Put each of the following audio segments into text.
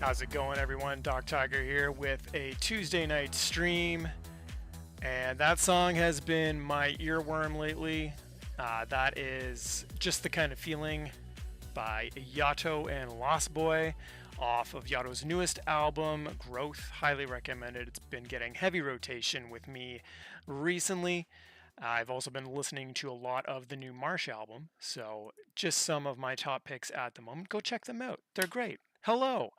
How's it going, everyone? Doc Tiger here with a Tuesday night stream, and that song has been my earworm lately. That is Just the Kind of Feeling by Yato and Lost Boy off of Yato's newest album, Growth. Highly recommended. It's been getting heavy rotation with me recently. I've also been listening to a lot of the new Marsh album, so just some of my top picks at the moment. Go check them out. They're great. Hello,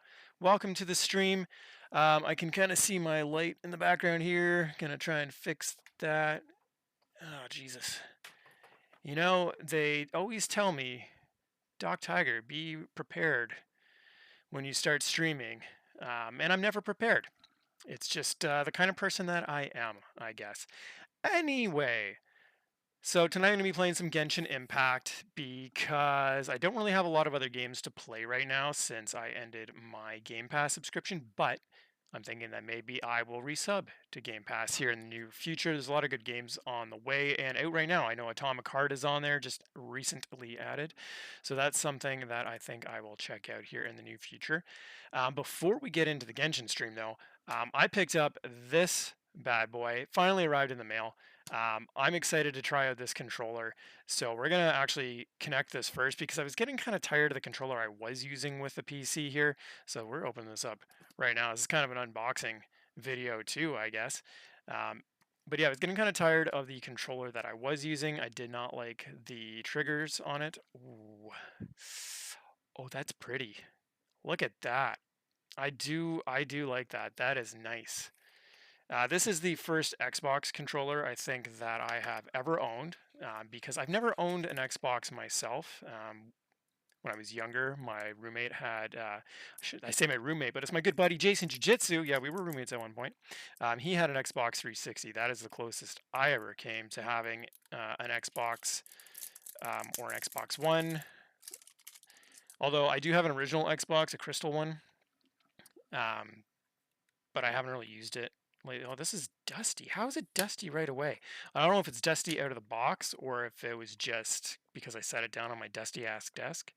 welcome to the stream. I can kind of see my light in the background here. Gonna try and fix that. Oh, Jesus. You know, they always tell me, Doc Tiger, be prepared when you start streaming. And I'm never prepared. It's just the kind of person that I am, I guess. Anyway, so tonight I'm going to be playing some Genshin Impact because I don't really have a lot of other games to play right now since I ended my Game Pass subscription, but I'm thinking that maybe I will resub to Game Pass here in the near future. There's a lot of good games on the way and out right now. I know Atomic Heart is on there, just recently added. So that's something that I think I will check out here in the near future. Before we get into the Genshin stream, though, I picked up this bad boy. It finally arrived in the mail. I'm excited to try out this controller. So we're going to actually connect this first because I was getting kind of tired of the controller I was using with the PC here. So we're opening this up right now. This is kind of an unboxing video too, I guess. But yeah, I was getting kind of tired of the controller that I was using. I did not like the triggers on it. Ooh. Oh, that's pretty. Look at that. I do like that. That is nice. This is the first Xbox controller I think that I have ever owned because I've never owned an Xbox myself. When I was younger, my roommate had, I say my roommate, but it's my good buddy Jason Jiu-Jitsu. Yeah, we were roommates at one point. He had an Xbox 360. That is the closest I ever came to having an Xbox or an Xbox One. Although I do have an original Xbox, a crystal one, but I haven't really used it. Oh, this is dusty. How is it dusty right away? I don't know if it's dusty out of the box or if it was just because I set it down on my dusty ass desk.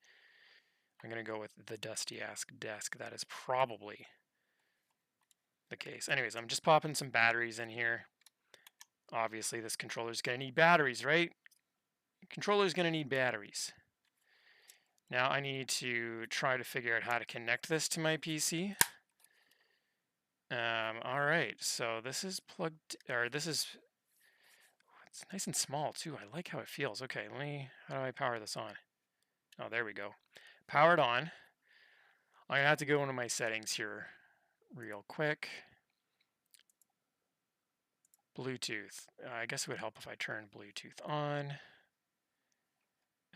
I'm going to go with the dusty ass desk. That is probably the case. Anyways, I'm just popping some batteries in here. Obviously, this controller's going to need batteries, right? Controller's going to need batteries. Now I need to try to figure out how to connect this to my PC. All right, so this is plugged, or this is, it's nice and small too. I like how it feels. Okay, how do I power this on? Oh, there we go. Powered on. I'm gonna have to go into my settings here real quick. Bluetooth. I guess it would help if I turned Bluetooth on.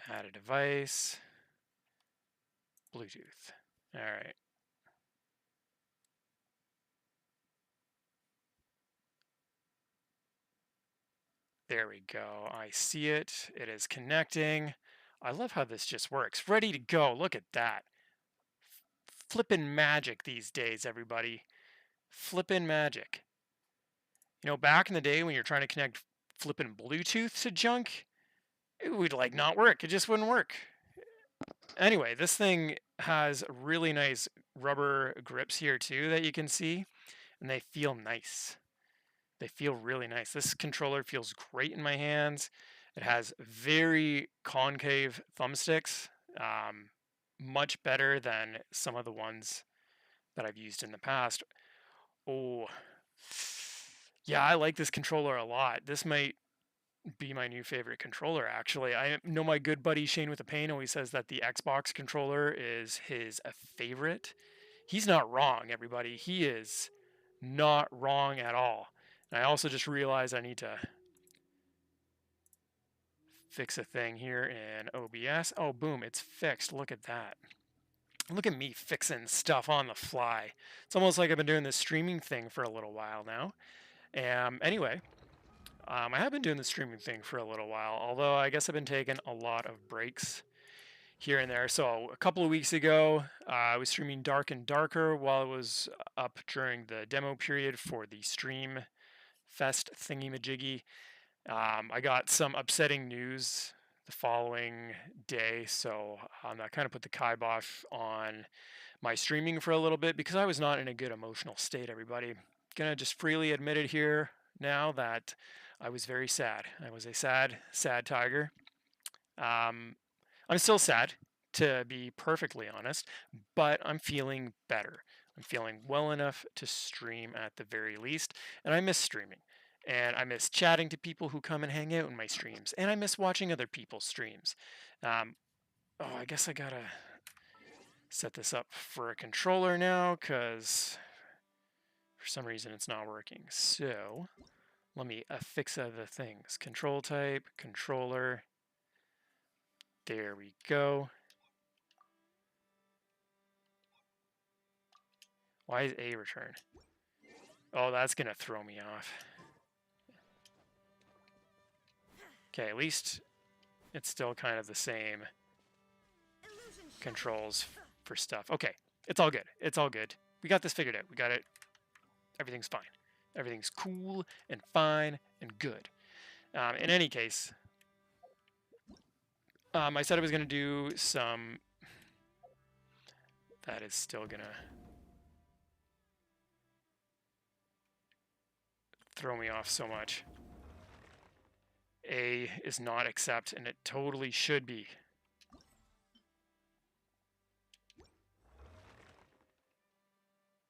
Add a device. Bluetooth. All right. There we go. I see it. It is connecting. I love how this just works. Ready to go. Look at that. Flippin' magic these days, everybody. Flippin' magic. You know, back in the day when you're trying to connect flippin' Bluetooth to junk, it would like not work. It just wouldn't work. Anyway, this thing has really nice rubber grips here too that you can see, and they feel nice. They feel really nice. This controller feels great in my hands. It has very concave thumbsticks, much better than some of the ones that I've used in the past. Oh, yeah, I like this controller a lot. This might be my new favorite controller, actually. I know my good buddy Shane with the Pain always says that the Xbox controller is his favorite. He's not wrong, everybody. He is not wrong at all. And I also just realized I need to fix a thing here in OBS. Oh, boom, it's fixed. Look at that. Look at me fixing stuff on the fly. It's almost like I've been doing this streaming thing for a little while now. Anyway, I have been doing the streaming thing for a little while, although I guess I've been taking a lot of breaks here and there. So a couple of weeks ago, I was streaming Dark and Darker while it was up during the demo period for the Stream Fest thingy-majiggy. I got some upsetting news the following day, so that kind of put the kibosh on my streaming for a little bit because I was not in a good emotional state, everybody. Gonna just freely admit it here now that I was very sad. I was a sad, sad tiger. I'm still sad, to be perfectly honest, but I'm feeling better. I'm feeling well enough to stream at the very least, and I miss streaming. And I miss chatting to people who come and hang out in my streams, and I miss watching other people's streams. Oh, I guess I gotta set this up for a controller now, because for some reason it's not working. So let me affix other things. Control type, controller. There we go. Why is A return? Oh, that's gonna throw me off. Okay, at least it's still kind of the same controls for stuff. Okay, it's all good. It's all good. We got this figured out. We got it. Everything's fine. Everything's cool and fine and good. In any case, I said I was going to do some... That is still going to throw me off so much. A is not accept, and it totally should be.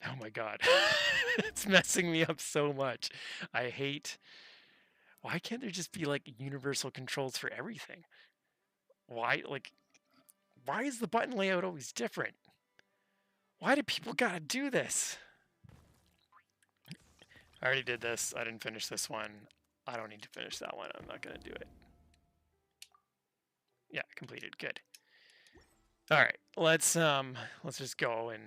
Oh my god. It's messing me up so much. I hate... Why can't there just be, like, universal controls for everything? Why, like... Why is the button layout always different? Why do people gotta do this? I already did this. I didn't finish this one. I don't need to finish that one. I'm not gonna do it. Yeah, completed. Good. All right, let's just go and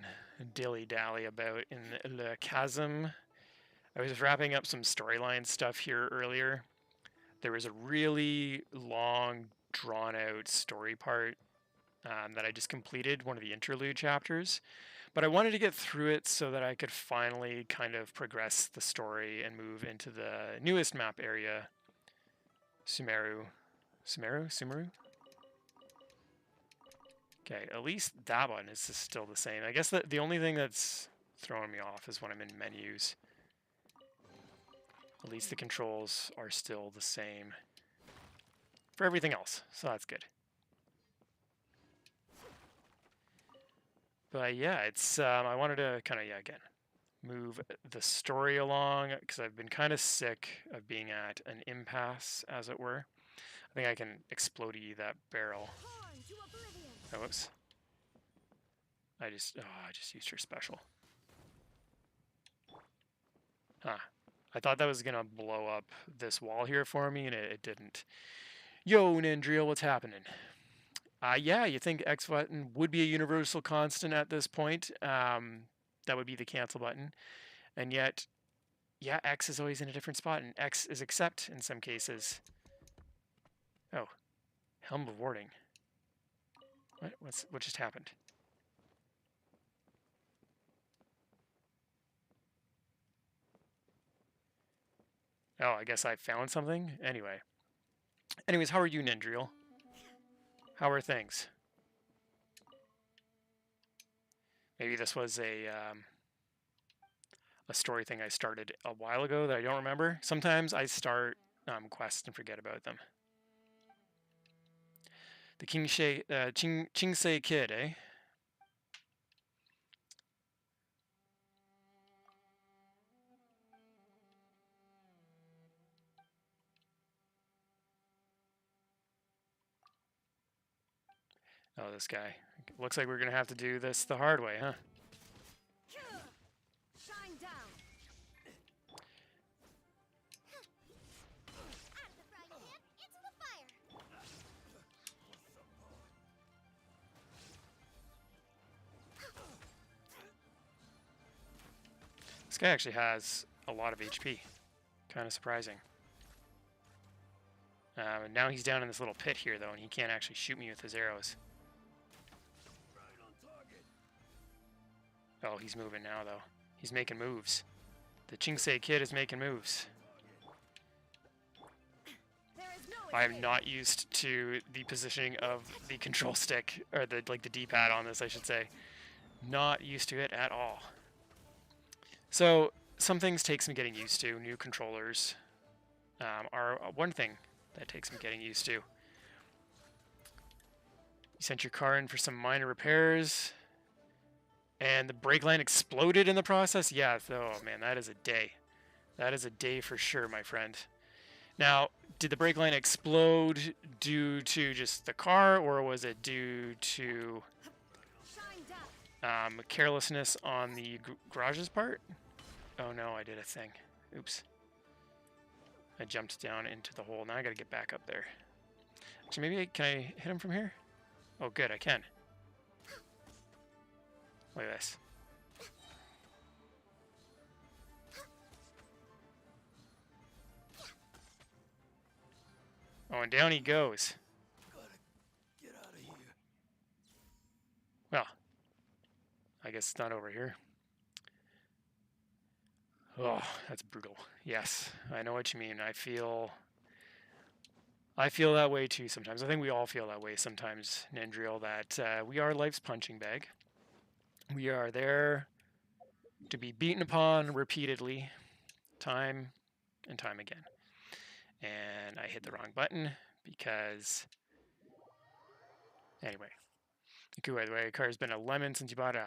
dilly-dally about in the chasm. I was wrapping up some storyline stuff here earlier. There was a really long, drawn-out story part that I just completed, one of the interlude chapters. But I wanted to get through it so that I could finally kind of progress the story and move into the newest map area, Sumeru. Sumeru? Okay, at least that one is still the same. I guess the only thing that's throwing me off is when I'm in menus. At least the controls are still the same for everything else, so that's good. But yeah, it's I wanted to kind of, again, move the story along because I've been kind of sick of being at an impasse, as it were. I think I can explode that barrel. Oh, whoops. I just used her special. Huh. I thought that was gonna blow up this wall here for me, and it didn't. Yo, Nindriel, what's happening? Yeah, you think X button would be a universal constant at this point. That would be the cancel button. And yet, yeah, X is always in a different spot, and X is accept in some cases. Oh, Helm of Warding. What just happened? Oh, I guess I found something? Anyways, how are you, Nindriel? How are things? Maybe this was a story thing I started a while ago that I don't remember. Sometimes I start quests and forget about them. The Chingsei Kid, eh? Oh, this guy. Looks like we're gonna have to do this the hard way, huh? Shine down. This guy actually has a lot of HP. Kind of surprising. And now he's down in this little pit here, though, and he can't actually shoot me with his arrows. Oh, he's moving now, though. He's making moves. The Chingsei Kid is making moves. I am not used to the positioning of the control stick, or the D-pad on this, I should say. Not used to it at all. So some things take some getting used to. New controllers are one thing that takes some getting used to. You sent your car in for some minor repairs, and the brake line exploded in the process? Yeah, oh man, that is a day. That is a day for sure, my friend. Now, did the brake line explode due to just the car, or was it due to carelessness on the garage's part? Oh no, I did a thing. Oops. I jumped down into the hole. Now I gotta get back up there. So maybe can I hit him from here? Oh good, I can. Look at this. Oh, and down he goes. Get out of here. Well, I guess it's not over here. Oh, that's brutal. Yes, I know what you mean. I feel that way too sometimes. I think we all feel that way sometimes, Nendriel, that we are life's punching bag. We are there to be beaten upon repeatedly, time and time again. And I hit the wrong button because... Anyway. By the way, car's been a lemon since you bought it.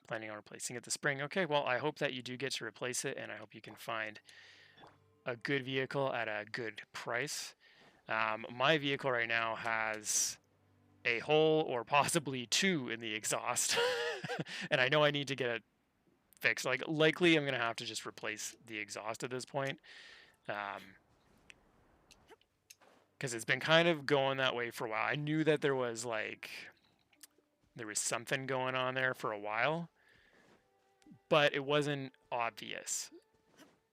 Planning on replacing it this spring. Okay, well, I hope that you do get to replace it, and I hope you can find a good vehicle at a good price. My vehicle right now has a hole or possibly two in the exhaust, and I know I need to get it fixed. Like, likely I'm going to have to just replace the exhaust at this point, because it's been kind of going that way for a while. I knew that there was something going on there for a while, but it wasn't obvious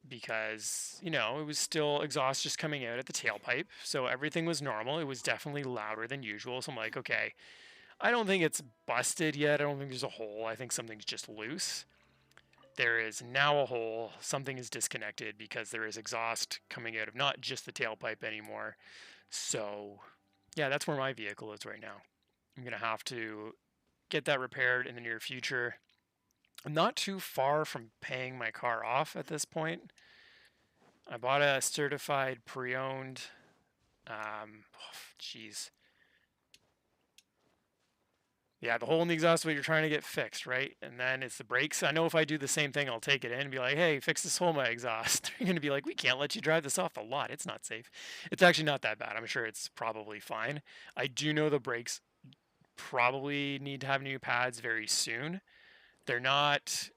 because, you know, it was still exhaust just coming out at the tailpipe, so everything was normal. It was definitely louder than usual, so I'm like, okay, I don't think it's busted yet. I don't think there's a hole. I think something's just loose. There is now a hole. Something is disconnected because there is exhaust coming out of not just the tailpipe anymore. So, yeah, that's where my vehicle is right now. I'm going to have to get that repaired in the near future. I'm not too far from paying my car off at this point. I bought a certified pre-owned. Jeez. Yeah, the hole in the exhaust what you're trying to get fixed, right? And then it's the brakes. I know if I do the same thing, I'll take it in and be like, hey, fix this hole in my exhaust. They're going to be like, we can't let you drive this off the lot. It's not safe. It's actually not that bad. I'm sure it's probably fine. I do know the brakes probably need to have new pads very soon. They're not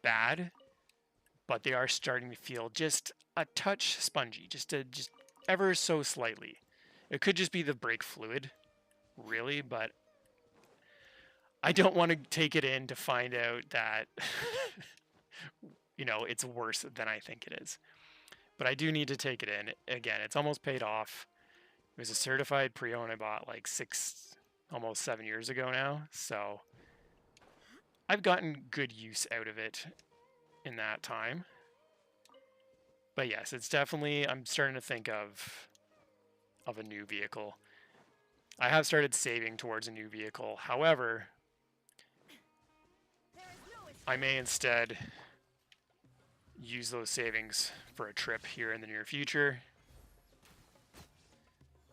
bad, but they are starting to feel just a touch spongy, just ever so slightly. It could just be the brake fluid, really, but I don't want to take it in to find out that, you know, it's worse than I think it is. But I do need to take it in. Again, it's almost paid off. It was a certified pre-owned I bought like almost 7 years ago now. So I've gotten good use out of it in that time. But yes, it's definitely, I'm starting to think of a new vehicle. I have started saving towards a new vehicle. However, I may instead use those savings for a trip here in the near future,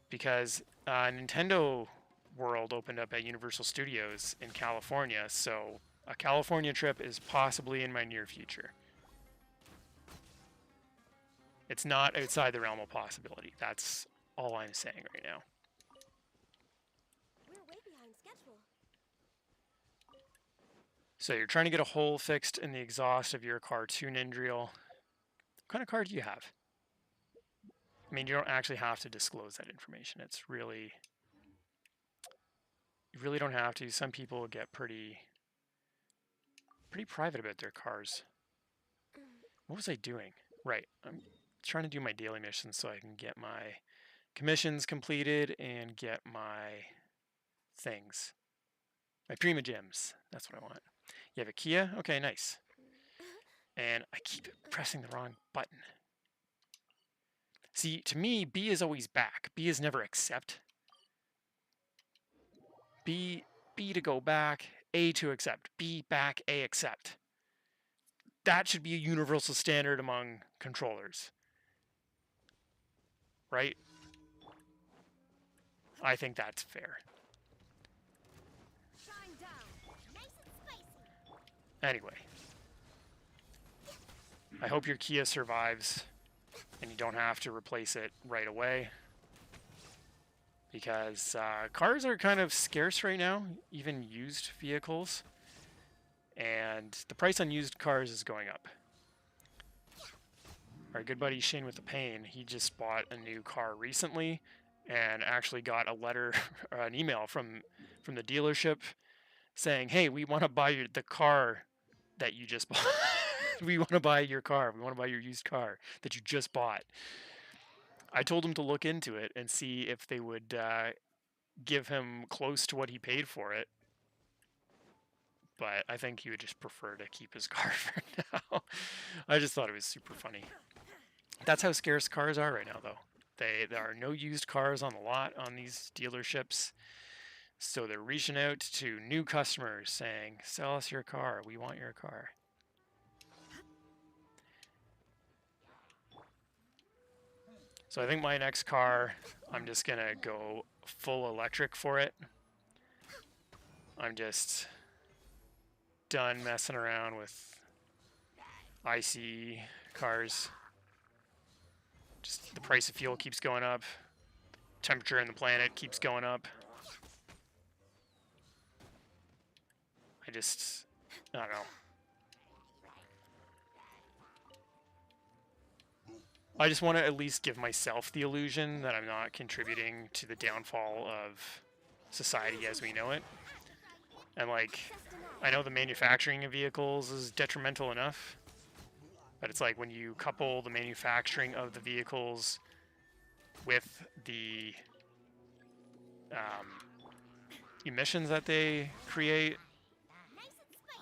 because Nintendo World opened up at Universal Studios in California, so a California trip is possibly in my near future. It's not outside the realm of possibility. That's all I'm saying right now. We're way behind schedule. So you're trying to get a hole fixed in the exhaust of your car too, Nindriel. What kind of car do you have? I mean, you don't actually have to disclose that information. It's really... You really don't have to. Some people get pretty private about their cars. What was I doing? Right. I'm trying to do my daily missions so I can get my commissions completed and get my things. My Prima Gems. That's what I want. You have a Kia? Okay, nice. And I keep pressing the wrong button. See, to me, B is always back. B is never accept. B to go back, A to accept, B back, A accept. That should be a universal standard among controllers, right? I think that's fair. Anyway, I hope your Kia survives and you don't have to replace it right away, because cars are kind of scarce right now, even used vehicles, and the price on used cars is going up. Our good buddy Shane with the Pain, he just bought a new car recently and actually got a letter or an email from the dealership saying, hey, we want to buy the car that you just bought. We want to buy your car. We want to buy your used car that you just bought. I told him to look into it and see if they would give him close to what he paid for it. But I think he would just prefer to keep his car for now. I just thought it was super funny. That's how scarce cars are right now, though. There are no used cars on the lot on these dealerships. So they're reaching out to new customers saying, sell us your car. We want your car. So I think my next car, I'm just going to go full electric for it. I'm just done messing around with IC cars. Just the price of fuel keeps going up. Temperature in the planet keeps going up. I don't know. I just want to at least give myself the illusion that I'm not contributing to the downfall of society as we know it. And like, I know the manufacturing of vehicles is detrimental enough, but it's like when you couple the manufacturing of the vehicles with the emissions that they create,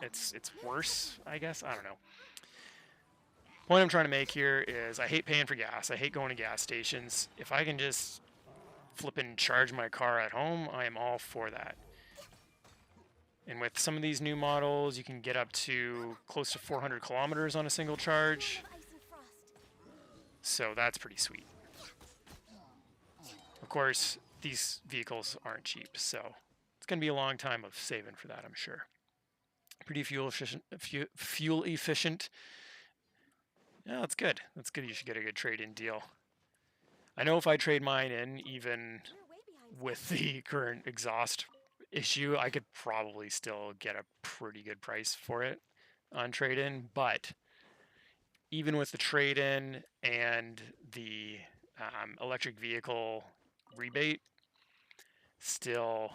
it's worse, I guess. I don't know. Point I'm trying to make here is I hate paying for gas. I hate going to gas stations. If I can just flip and charge my car at home, I am all for that. And with some of these new models, you can get up to close to 400 kilometers on a single charge. So that's pretty sweet. Of course, these vehicles aren't cheap, so it's going to be a long time of saving for that, I'm sure. Pretty fuel efficient. Yeah, that's good. That's good. You should get a good trade-in deal. I know if I trade mine in, even with the current exhaust issue, I could probably still get a pretty good price for it on trade-in. But even with the trade-in and the electric vehicle rebate, still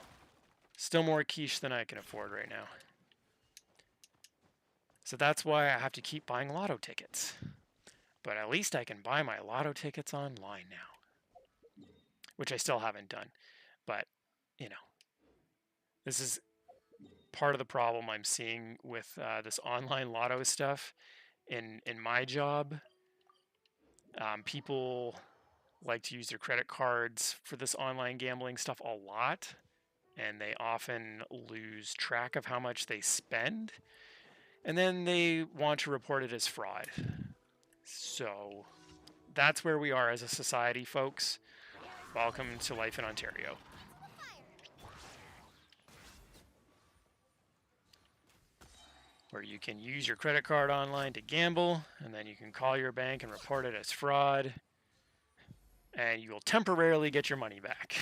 more quiche than I can afford right now. So that's why I have to keep buying lotto tickets. But at least I can buy my lotto tickets online now, which I still haven't done. But, you know, this is part of the problem I'm seeing with this online lotto stuff. In my job, people like to use their credit cards for this online gambling stuff a lot, and they often lose track of how much they spend, and then they want to report it as fraud. So that's where we are as a society, folks. Welcome to life in Ontario. Where you can use your credit card online to gamble, and then you can call your bank and report it as fraud, and you will temporarily get your money back.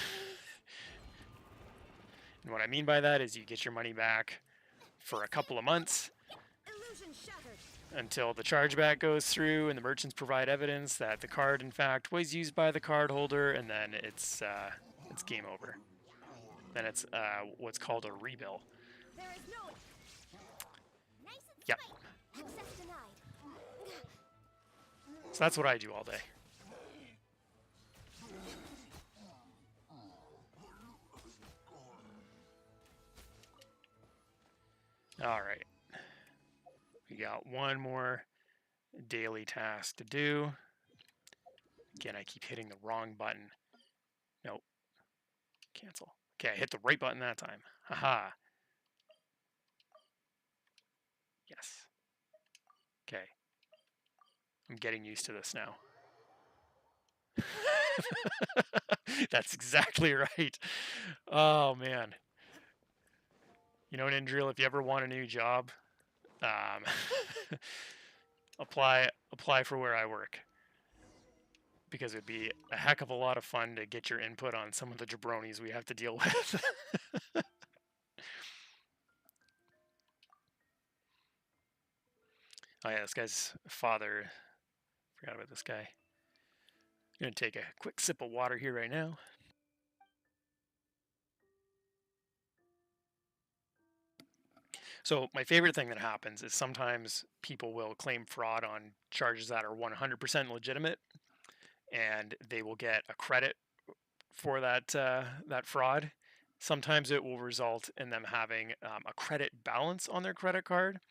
And what I mean by that is you get your money back for a couple of months until the chargeback goes through and the merchants provide evidence that the card in fact was used by the card holder, and then it's game over. Then it's what's called a rebill. Yep. So that's what I do all day. All right. We got one more daily task to do. Again, I keep hitting the wrong button. Nope. Cancel. Okay, I hit the right button that time. Haha. Yes. Okay. I'm getting used to this now. That's exactly right. Oh, man. You know, Nindril, if you ever want a new job, um, apply for where I work. Because it'd be a heck of a lot of fun to get your input on some of the jabronis we have to deal with. Oh yeah, this guy's father. Forgot about this guy. I'm gonna take a quick sip of water here right now. So my favorite thing that happens is sometimes people will claim fraud on charges that are 100% legitimate, and they will get a credit for that fraud. Sometimes it will result in them having a credit balance on their credit card.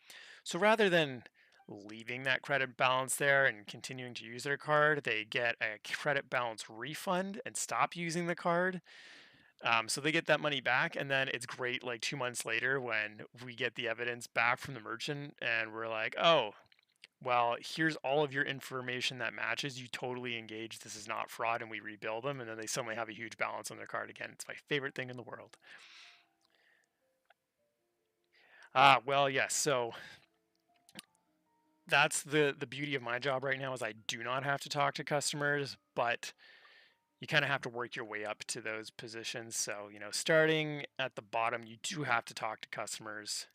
So rather than leaving that credit balance there and continuing to use their card, they get a credit balance refund and stop using the card. So they get that money back, and then it's great. Like 2 months later, when we get the evidence back from the merchant, and we're like, "Oh, well, here's all of your information that matches. You totally engaged. This is not fraud," and we rebill them, and then they suddenly have a huge balance on their card again. It's my favorite thing in the world. Well, yes. So that's the beauty of my job right now is I do not have to talk to customers, but you kind of have to work your way up to those positions. So, starting at the bottom, you do have to talk to customers,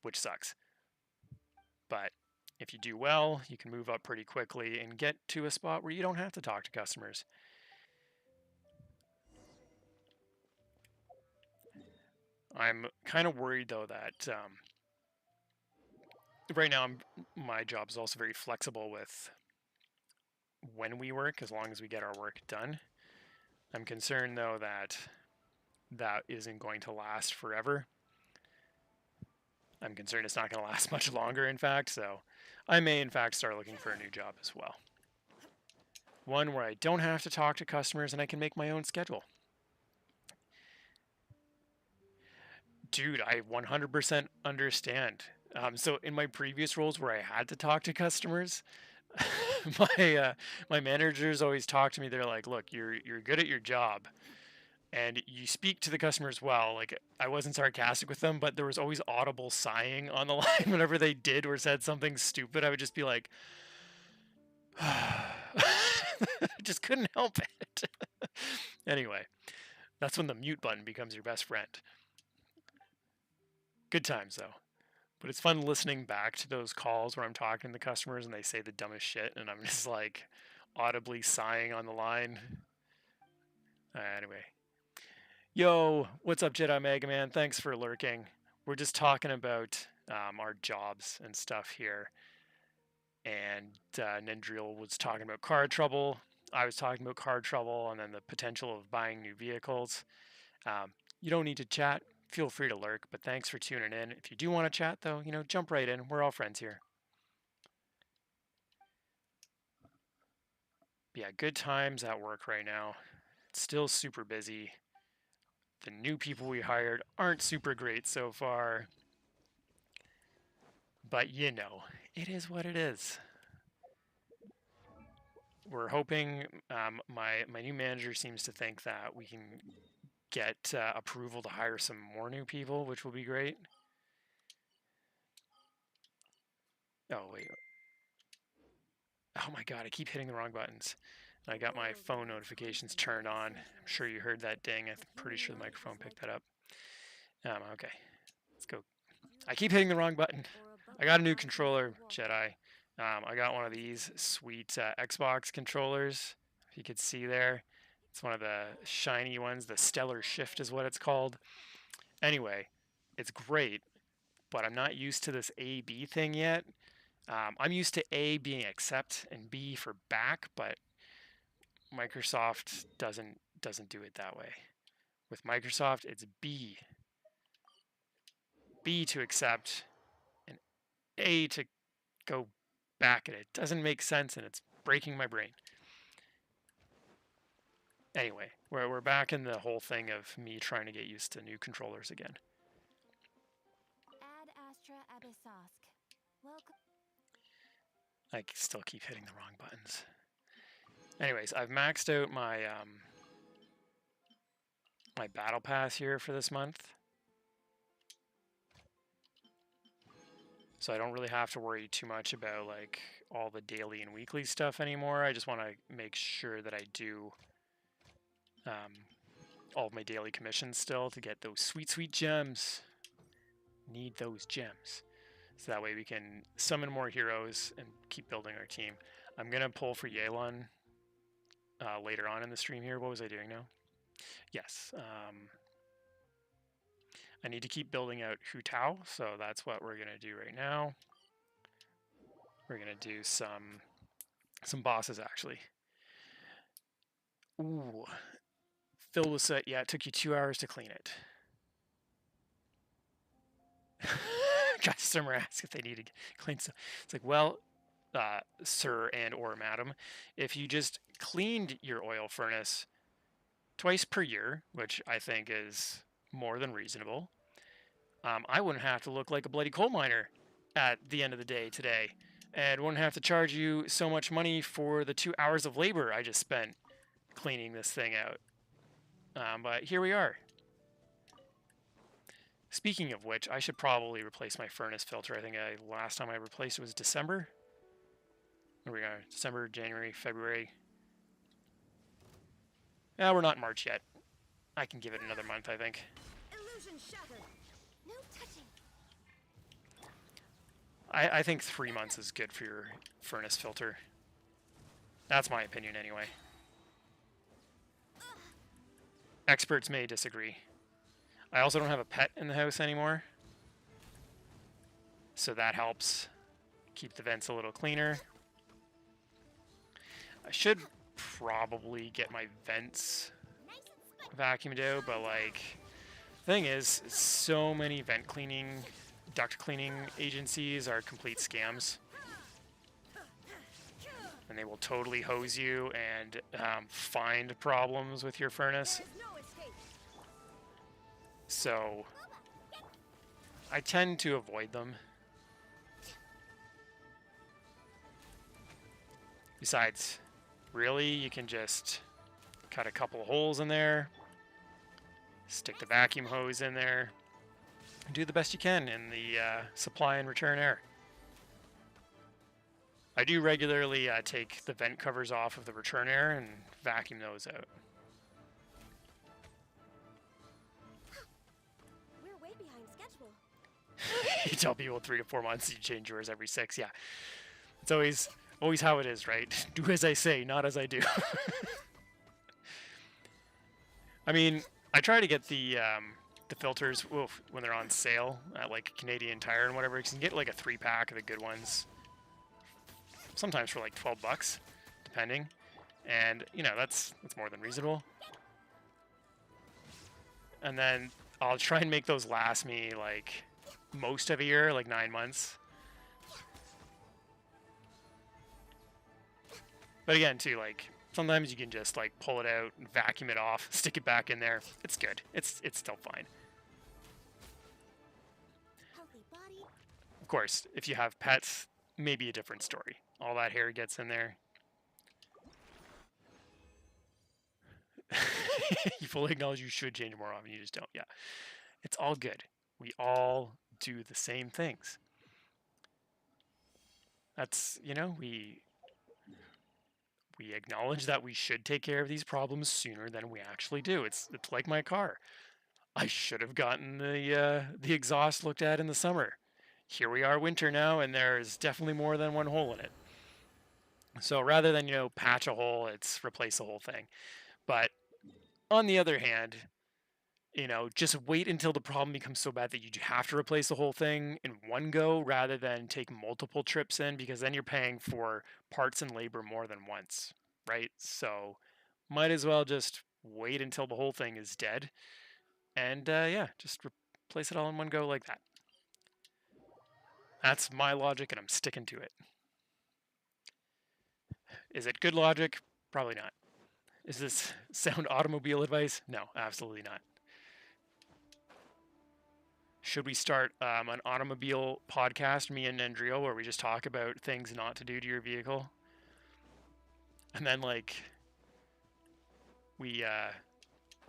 which sucks. But if you do well, you can move up pretty quickly and get to a spot where you don't have to talk to customers. I'm kind of worried though that right now my job is also very flexible with when we work, as long as we get our work done. I'm concerned though that that isn't going to last forever. I'm concerned it's not going to last much longer, in fact, so I may, in fact, start looking for a new job as well. One where I don't have to talk to customers and I can make my own schedule. Dude, I 100% understand. So in my previous roles where I had to talk to customers, my managers always talk to me. They're like, "Look, you're good at your job, and you speak to the customers well." Like I wasn't sarcastic with them, but there was always audible sighing on the line whenever they did or said something stupid. I would just be like, just couldn't help it. Anyway, that's when the mute button becomes your best friend. Good times though. But it's fun listening back to those calls where I'm talking to the customers and they say the dumbest shit and I'm just like audibly sighing on the line. Anyway. Yo, what's up, Jedi Mega Man? Thanks for lurking. We're just talking about our jobs and stuff here. And Nendriel was talking about car trouble. I was talking about car trouble and then the potential of buying new vehicles. You don't need to chat. Feel free to lurk, but thanks for tuning in. If you do want to chat, though, jump right in. We're all friends here. Yeah, good times at work right now. It's still super busy. The new people we hired aren't super great so far. But it is what it is. We're hoping my new manager seems to think that we can get approval to hire some more new people, which will be great. Oh, wait. Oh my god, I keep hitting the wrong buttons. I got my phone notifications turned on. I'm sure you heard that ding. I'm pretty sure the microphone picked that up. Okay, let's go. I keep hitting the wrong button. I got a new controller, Jedi. I got one of these sweet Xbox controllers. If you could see there, it's one of the shiny ones. The Stellar Shift is what it's called. Anyway, it's great, but I'm not used to this A/B thing yet. I'm used to A being accept and B for back, but Microsoft doesn't do it that way. With Microsoft, it's B to accept and A to go back at it. Doesn't make sense and it's breaking my brain. Anyway, we're back in the whole thing of me trying to get used to new controllers again. Ad Astra I still keep hitting the wrong buttons. Anyways, I've maxed out my my battle pass here for this month. So I don't really have to worry too much about like all the daily and weekly stuff anymore. I just want to make sure that I do all of my daily commissions still to get those sweet, sweet gems. Need those gems. So that way we can summon more heroes and keep building our team. I'm going to pull for Yelan later on in the stream here. What was I doing now? Yes. I need to keep building out Hu Tao, so that's what we're going to do right now. We're going to do some bosses, actually. Ooh. Fill the set. Yeah, it took you 2 hours to clean it. Customer asks if they need to clean stuff. It's like, well, sir and or madam, if you just cleaned your oil furnace twice per year, which I think is more than reasonable, I wouldn't have to look like a bloody coal miner at the end of the day today, and wouldn't have to charge you so much money for the 2 hours of labor I just spent cleaning this thing out. But here we are. Speaking of which, I should probably replace my furnace filter. I think last time I replaced it was December. Here we are, December, January, February. We're not in March yet. I can give it another month, I think. Illusion shattered. No touching. I think 3 months is good for your furnace filter. That's my opinion anyway. Experts may disagree. I also don't have a pet in the house anymore, so that helps keep the vents a little cleaner. I should probably get my vents vacuumed out, but like, the thing is, so many vent cleaning, duct cleaning agencies are complete scams. And they will totally hose you and find problems with your furnace. So I tend to avoid them. Besides, really, you can just cut a couple of holes in there, stick the vacuum hose in there, and do the best you can in the supply and return air. I do regularly take the vent covers off of the return air and vacuum those out. We're way behind schedule. You tell people 3 to 4 months, you change yours every 6. Yeah, it's always how it is, right? Do as I say, not as I do. I mean, I try to get the filters when they're on sale at like Canadian Tire and whatever. You can get like a 3-pack of the good ones, sometimes for like $12, depending. And you know, that's more than reasonable. And then I'll try and make those last me like most of a year, like 9 months. But again, too, like sometimes you can just like pull it out, vacuum it off, stick it back in there. It's good. It's still fine. Of course, if you have pets, maybe a different story. All that hair gets in there. You fully acknowledge you should change more often, you just don't. Yeah, it's all good. We all do the same things. That's, you know, we acknowledge that we should take care of these problems sooner than we actually do. It's like my car. I should have gotten the exhaust looked at in the summer. Here we are winter now, and there's definitely more than one hole in it. So rather than, you know, patch a hole, it's replace the whole thing. But on the other hand, you know, just wait until the problem becomes so bad that you have to replace the whole thing in one go rather than take multiple trips in, because then you're paying for parts and labor more than once, right? So might as well just wait until the whole thing is dead and yeah, just replace it all in one go like that. That's my logic and I'm sticking to it. Is it good logic? Probably not. Is this sound automobile advice? No, absolutely not. should we start an automobile podcast, me and Nandrio, where we just talk about things not to do to your vehicle? And then, like, we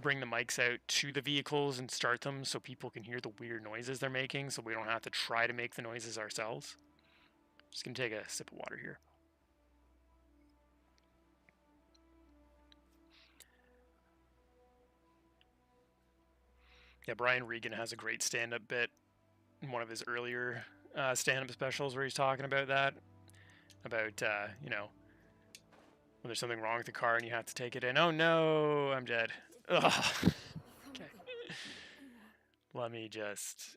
bring the mics out to the vehicles and start them so people can hear the weird noises they're making so we don't have to try to make the noises ourselves. Just gonna take a sip of water here. Yeah, Brian Regan has a great stand-up bit in one of his earlier stand-up specials where he's talking about that, about you know, when there's something wrong with the car and you have to take it in. Oh no, I'm dead. Ugh. Okay. Let me just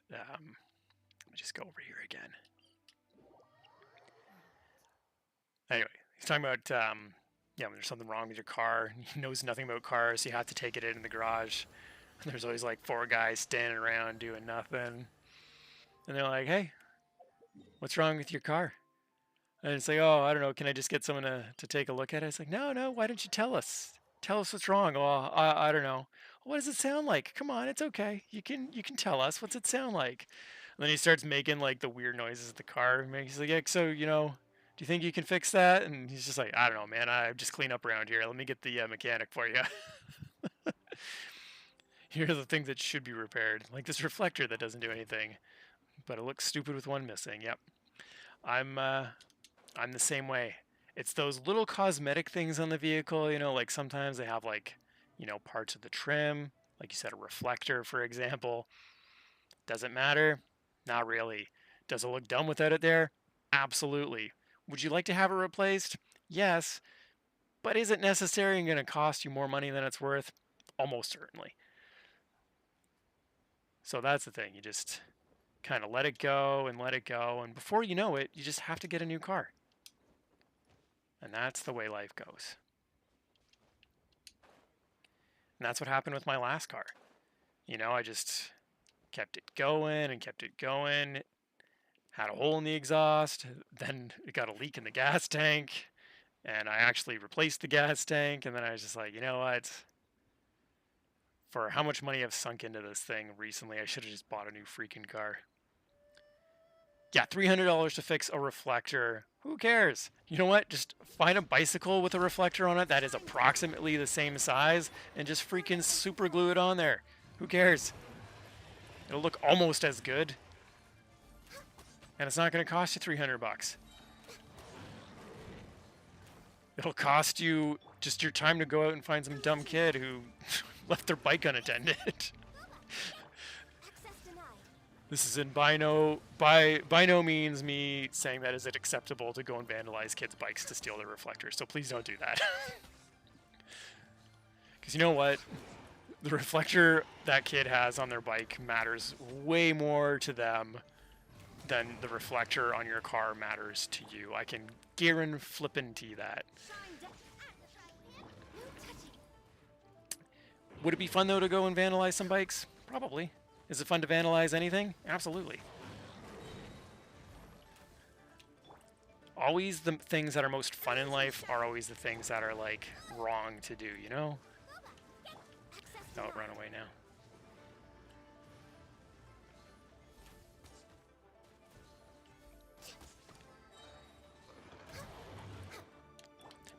go over here again. Anyway, he's talking about yeah, when there's something wrong with your car, he knows nothing about cars, so you have to take it in the garage. And there's always like 4 guys standing around doing nothing. And they're like, "Hey, what's wrong with your car?" And it's like, "Oh, I don't know. Can I just get someone to take a look at it?" It's like, no. Why don't you tell us? Tell us what's wrong. Oh, I don't know. What does it sound like? Come on, it's okay. You can tell us. What's it sound like? And then he starts making like the weird noises of the car. He's like, "Yeah, so do you think you can fix that?" And he's just like, "I don't know, man. I just clean up around here. Let me get the mechanic for you." Here are the things that should be repaired, like this reflector that doesn't do anything, but it looks stupid with one missing. Yep, I'm the same way. It's those little cosmetic things on the vehicle, like sometimes they have like, parts of the trim, like you said, a reflector, for example. Does it matter? Not really. Does it look dumb without it there? Absolutely. Would you like to have it replaced? Yes. But is it necessary and going to cost you more money than it's worth? Almost certainly. So that's the thing. You just kind of let it go and let it go. And before you know it, you just have to get a new car. And that's the way life goes. And that's what happened with my last car. I just kept it going and kept it going. Had a hole in the exhaust. Then it got a leak in the gas tank. And I actually replaced the gas tank. And then I was just like, you know what? For how much money I've sunk into this thing recently, I should have just bought a new freaking car. Yeah, $300 to fix a reflector. Who cares? You know what? Just find a bicycle with a reflector on it that is approximately the same size and just freaking super glue it on there. Who cares? It'll look almost as good. And it's not going to cost you $300. It'll cost you just your time to go out and find some dumb kid who left their bike unattended. This is by no means me saying that is it acceptable to go and vandalize kids' bikes to steal their reflectors. So please don't do that. Because you know what? The reflector that kid has on their bike matters way more to them than the reflector on your car matters to you. I can guarantee that. Would it be fun though to go and vandalize some bikes? Probably. Is it fun to vandalize anything? Absolutely. Always the things that are most fun in life are always the things that are like wrong to do, Oh, run away now.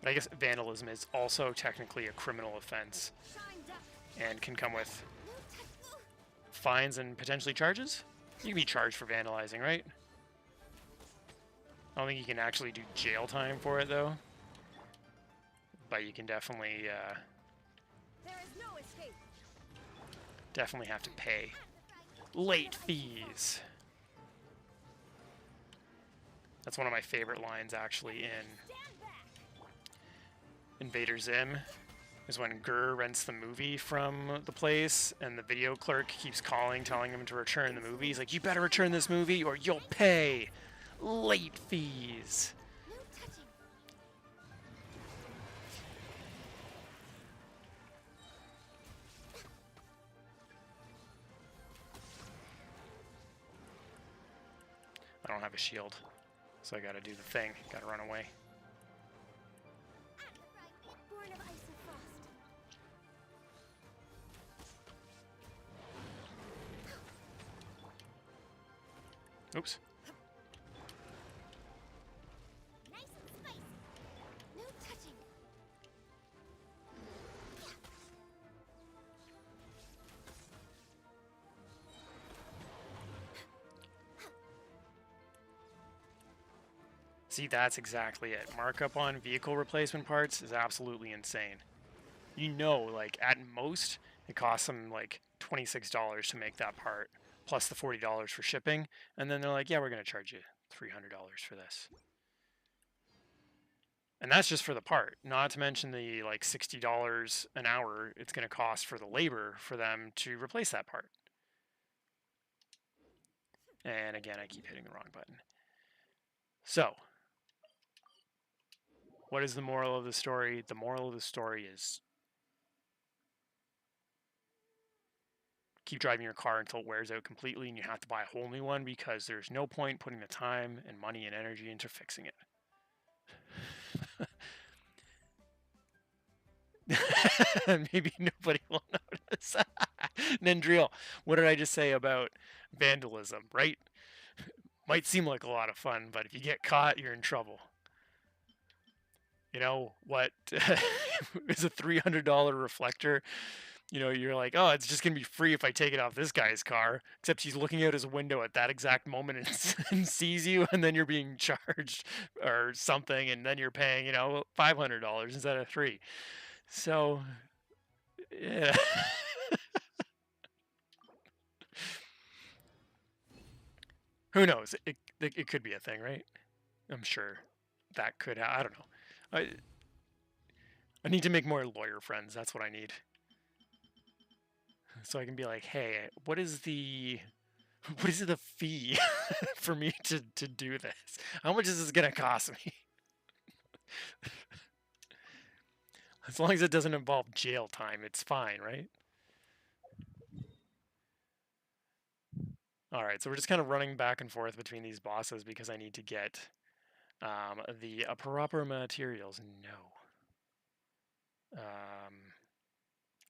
But I guess vandalism is also technically a criminal offense and can come with fines and potentially charges. You can be charged for vandalizing, right? I don't think you can actually do jail time for it, though. But you can definitely, definitely have to pay late fees. That's one of my favorite lines, actually, in Invader Zim. Is when Gurr rents the movie from the place, and the video clerk keeps calling, telling him to return the movie. He's like, "You better return this movie, or you'll pay late fees." I don't have a shield, so I gotta do the thing. Gotta run away. Oops. Nice and spicy. No touching. See, that's exactly it. Markup on vehicle replacement parts is absolutely insane. You know, like, at most, it costs them, like, $26 to make that part, plus the $40 for shipping, and then they're like, yeah, we're going to charge you $300 for this. And that's just for the part, not to mention the, like, $60 an hour it's going to cost for the labor for them to replace that part. And again, I keep hitting the wrong button. So, what is the moral of the story? The moral of the story is keep driving your car until it wears out completely and you have to buy a whole new one because there's no point putting the time and money and energy into fixing it. Maybe nobody will notice. Nendril, what did I just say about vandalism, right? Might seem like a lot of fun, but if you get caught, you're in trouble. You know what is a $300 reflector? You know, you're like, oh, it's just going to be free if I take it off this guy's car. Except he's looking out his window at that exact moment and sees you, and then you're being charged or something, and then you're paying, you know, $500 instead of $3. So, yeah. Who knows? It could be a thing, right? I'm sure that could. I don't know. I need to make more lawyer friends. That's what I need. So I can be like, hey, what is the fee for me to do this? How much is this gonna cost me? As long as it doesn't involve jail time, it's fine, right? All right, so we're just kind of running back and forth between these bosses because I need to get the proper materials. No.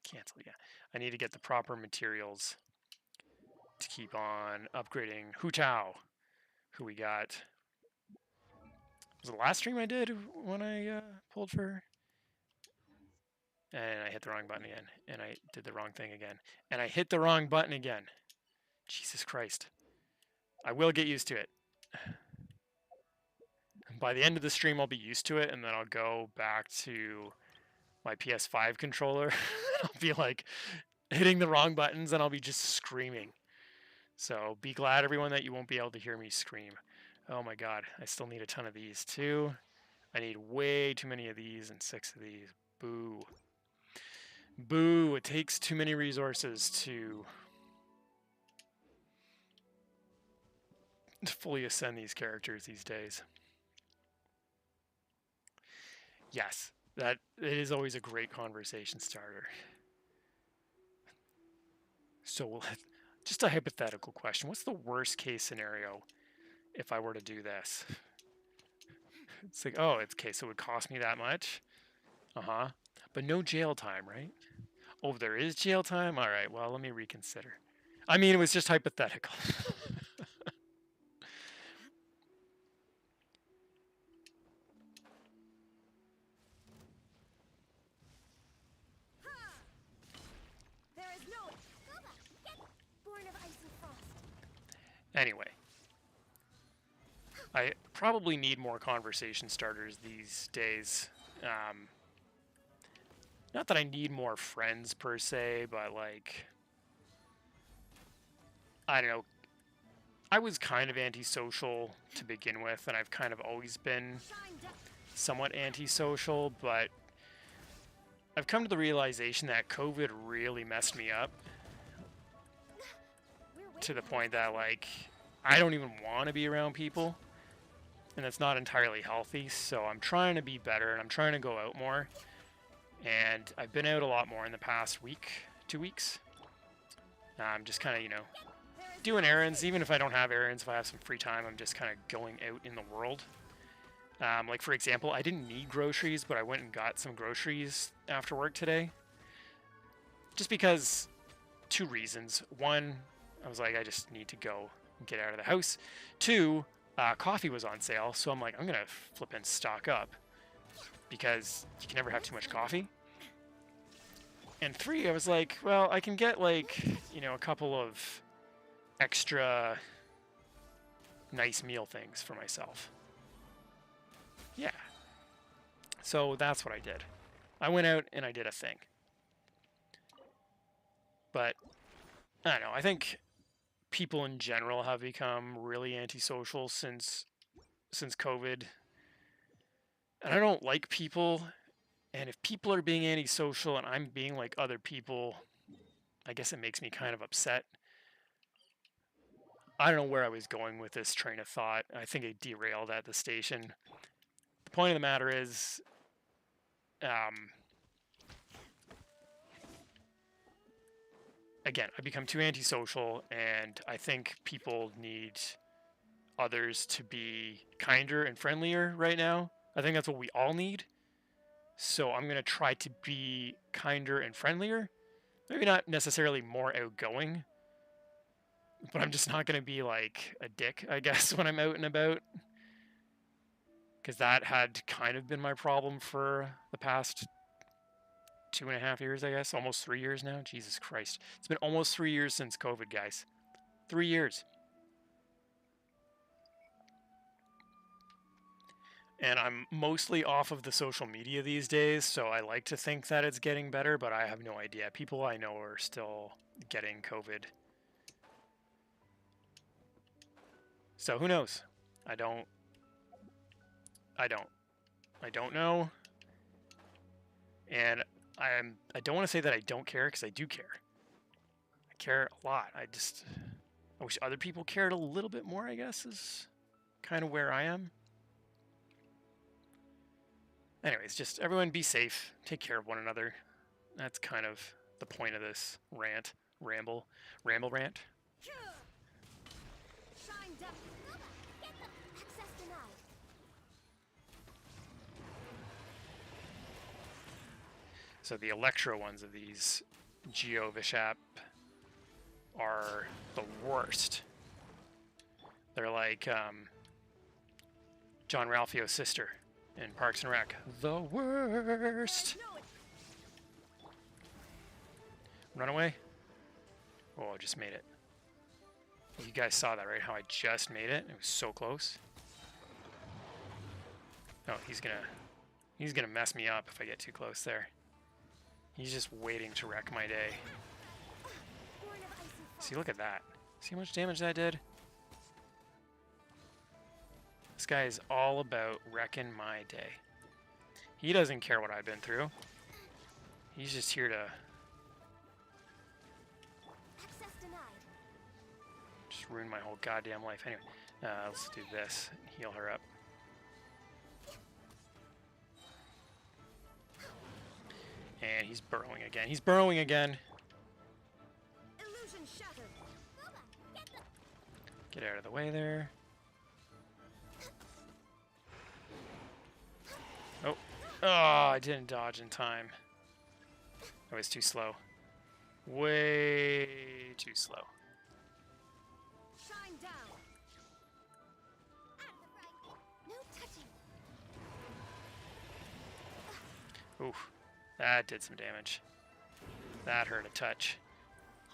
Cancel, yeah. I need to get the proper materials to keep on upgrading Hu Tao, who we got. Was it the last stream I did when I pulled for her? And I hit the wrong button again. And I did the wrong thing again. And I hit the wrong button again. Jesus Christ. I will get used to it. By the end of the stream, I'll be used to it, and then I'll go back to my PS5 controller. I'll be like hitting the wrong buttons, and I'll be just screaming. So be glad, everyone, that you won't be able to hear me scream. Oh my god, I still need a ton of these too. I need way too many of these and 6 of these. Boo. Boo, it takes too many resources to fully ascend these characters these days. Yes, that it is always a great conversation starter. So, just a hypothetical question. What's the worst case scenario if I were to do this? It's like, oh, it's okay, so it would cost me that much? Uh-huh. But no jail time, right? Oh, there is jail time? All right, well, let me reconsider. I mean, it was just hypothetical. There is no born of ice and frost. Anyway. I probably need more conversation starters these days. Not that I need more friends per se, but like, I don't know. I was kind of antisocial to begin with, and I've kind of always been somewhat antisocial, but I've come to the realization that COVID really messed me up to the point that, like, I don't even want to be around people, and that's not entirely healthy, so I'm trying to be better, and I'm trying to go out more, and I've been out a lot more in the past week, 2 weeks. I'm just kind of, you know, doing errands. Even if I don't have errands, if I have some free time, I'm just kind of going out in the world. Like, for example, I didn't need groceries, but I went and got some groceries after work today. Just because, 2 reasons. One, I was like, I just need to go get out of the house. 2, coffee was on sale, so I'm like, I'm gonna flip and stock up because you can never have too much coffee. And 3, I was like, well, I can get like, you know, a couple of extra nice meal things for myself. Yeah. So that's what I did. I went out and I did a thing. But I don't know, I think people in general have become really antisocial since COVID. And I don't like people, and if people are being antisocial and I'm being like other people, I guess it makes me kind of upset. I don't know where I was going with this train of thought. I think it derailed at the station. The point of the matter is, again, I've become too antisocial, and I think people need others to be kinder and friendlier right now. I think that's what we all need. So I'm going to try to be kinder and friendlier. Maybe not necessarily more outgoing, but I'm just not going to be like a dick, I guess, when I'm out and about. Because that had kind of been my problem for the past 2.5 years, I guess. Almost 3 years now. Jesus Christ. It's been almost 3 years since COVID, guys. 3 years. And I'm mostly off of the social media these days, so I like to think that it's getting better, but I have no idea. People I know are still getting COVID. So who knows? I don't know. And I don't want to say that I don't care, because I do care. I care a lot. I wish other people cared a little bit more, I guess, is kind of where I am. Anyways, just everyone be safe. Take care of one another. That's kind of the point of this ramble rant. Shine down. Get them. Access denied. So the Electro ones of these Geo Vishap are the worst. They're like John Ralphio's sister in Parks and Rec. The worst. Run away. Oh, I just made it. You guys saw that, right? How I just made it? It was so close. Oh, he's gonna mess me up if I get too close there. He's just waiting to wreck my day. See, look at that. See how much damage that did? This guy is all about wrecking my day. He doesn't care what I've been through. He's just here to just ruin my whole goddamn life. Anyway, let's do this. Heal her up. And he's burrowing again. He's burrowing again. Illusion shattered. Get out of the way there. Oh. Oh, I didn't dodge in time. I was too slow. Way too slow. Shine down. No touching. Oof. That did some damage. That hurt a touch.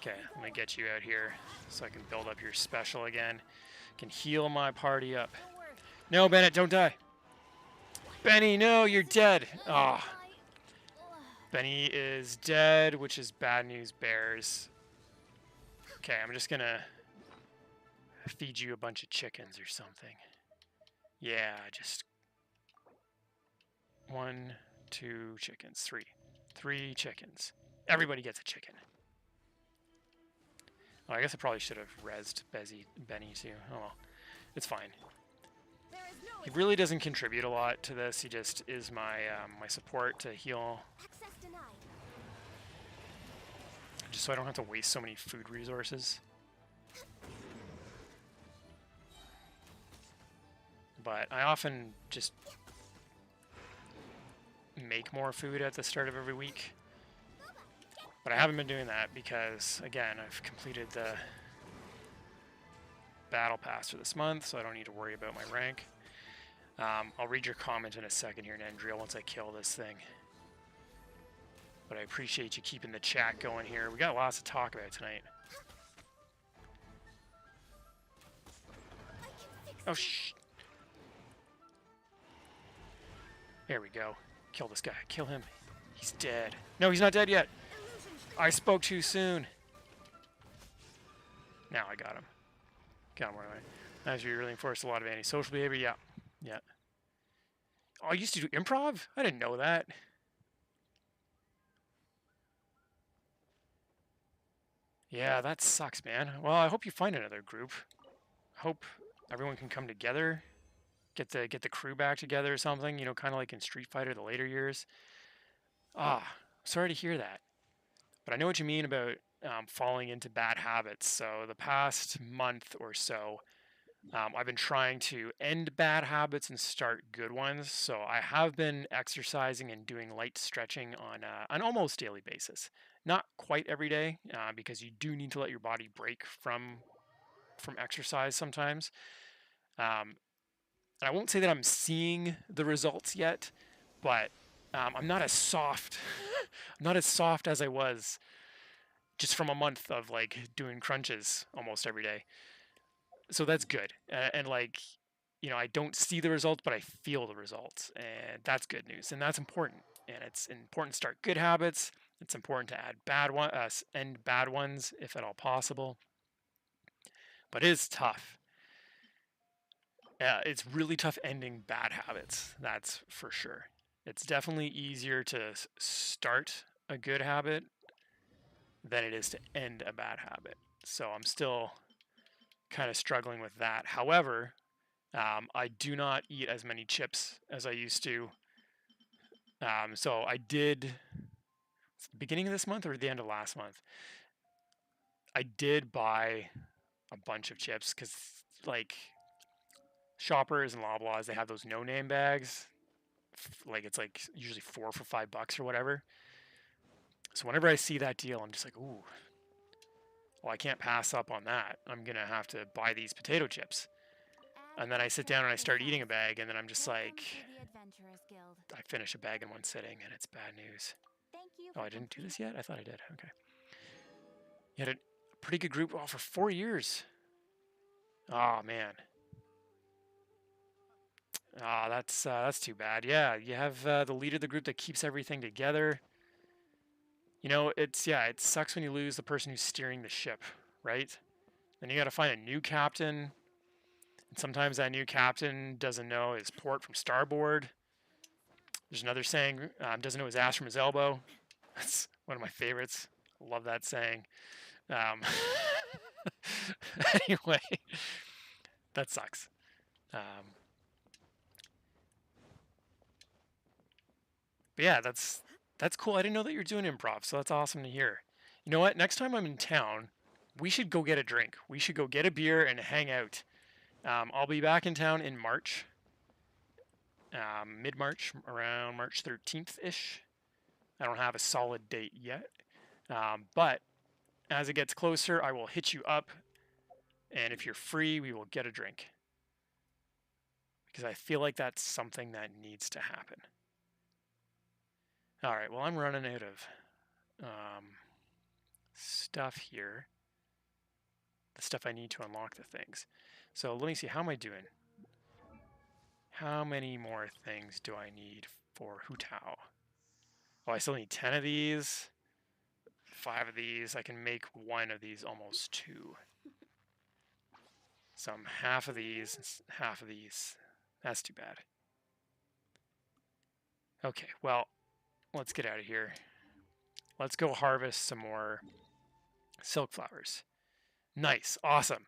Okay, I'm gonna get you out here so I can build up your special again. Can heal my party up. No, Bennett, don't die. Benny, no, you're dead. Ah. Oh. Benny is dead, which is bad news bears. Okay, I'm just gonna feed you a bunch of chickens or something. Yeah, just 1, 2 chickens, 3. 3 chickens. Everybody gets a chicken. Oh, I guess I probably should have rezzed Benny too. Oh well, it's fine. He really doesn't contribute a lot to this. He just is my my support to heal. Just so I don't have to waste so many food resources. But I often just make more food at the start of every week. But I haven't been doing that because, again, I've completed the battle pass for this month, so I don't need to worry about my rank. I'll read your comment in a second here, Nendriel, once I kill this thing. But I appreciate you keeping the chat going here. We got lots to talk about tonight. Oh, there we go. Kill this guy. Kill him. He's dead. No, he's not dead yet. I spoke too soon. Now I got him. Got him right away. As you really enforced a lot of antisocial behavior. Yeah. Yeah. Oh, I used to do improv? I didn't know that. Yeah, that sucks, man. Well, I hope you find another group. Hope everyone can come together. Get the crew back together or something, you know, kind of like in Street Fighter, the later years. Sorry to hear that. But I know what you mean about falling into bad habits. So the past month or so, I've been trying to end bad habits and start good ones. So I have been exercising and doing light stretching on an almost daily basis. Not quite every day, because you do need to let your body break from exercise sometimes. And I won't say that I'm seeing the results yet, but I'm not as soft. I'm not as soft as I was just from a month of like doing crunches almost every day. So that's good. And like, you know, I don't see the results, but I feel the results, and that's good news. And that's important. And it's important to start good habits. It's important to add end bad ones if at all possible. But it is tough. It's really tough ending bad habits. That's for sure. It's definitely easier to start a good habit than it is to end a bad habit. So I'm still kind of struggling with that. However, I do not eat as many chips as I used to. So I did, beginning of this month or the end of last month, I did buy a bunch of chips because like Shoppers and Loblaws, they have those no-name bags. Like it's like usually 4 for $5 or whatever. So whenever I see that deal, I'm just like, ooh, well, I can't pass up on that. I'm gonna have to buy these potato chips. And then I sit down and I start eating a bag, and then I'm just like, I finish a bag in one sitting, and it's bad news. Oh, I didn't do this yet? I thought I did. Okay. You had a pretty good group for 4 years. Oh man. That's too bad. Yeah, you have the leader of the group that keeps everything together. You know, it sucks when you lose the person who's steering the ship, right? Then you got to find a new captain. And sometimes that new captain doesn't know his port from starboard. There's another saying, doesn't know his ass from his elbow. That's one of my favorites. I love that saying. Anyway, that sucks. But yeah, that's cool. I didn't know that you're doing improv, so that's awesome to hear. You know what? Next time I'm in town, we should go get a drink. We should go get a beer and hang out. I'll be back in town in March, mid-March, around March 13th-ish. I don't have a solid date yet, but as it gets closer, I will hit you up, and if you're free, we will get a drink. Because I feel like that's something that needs to happen. All right, well, I'm running out of stuff here. The stuff I need to unlock the things. So let me see, how am I doing? How many more things do I need for Hu Tao? Oh, I still need 10 of these, 5 of these. I can make 1 of these almost 2. So I'm half of these, half of these. That's too bad. Okay, well, let's get out of here. Let's go harvest some more silk flowers. Nice, awesome.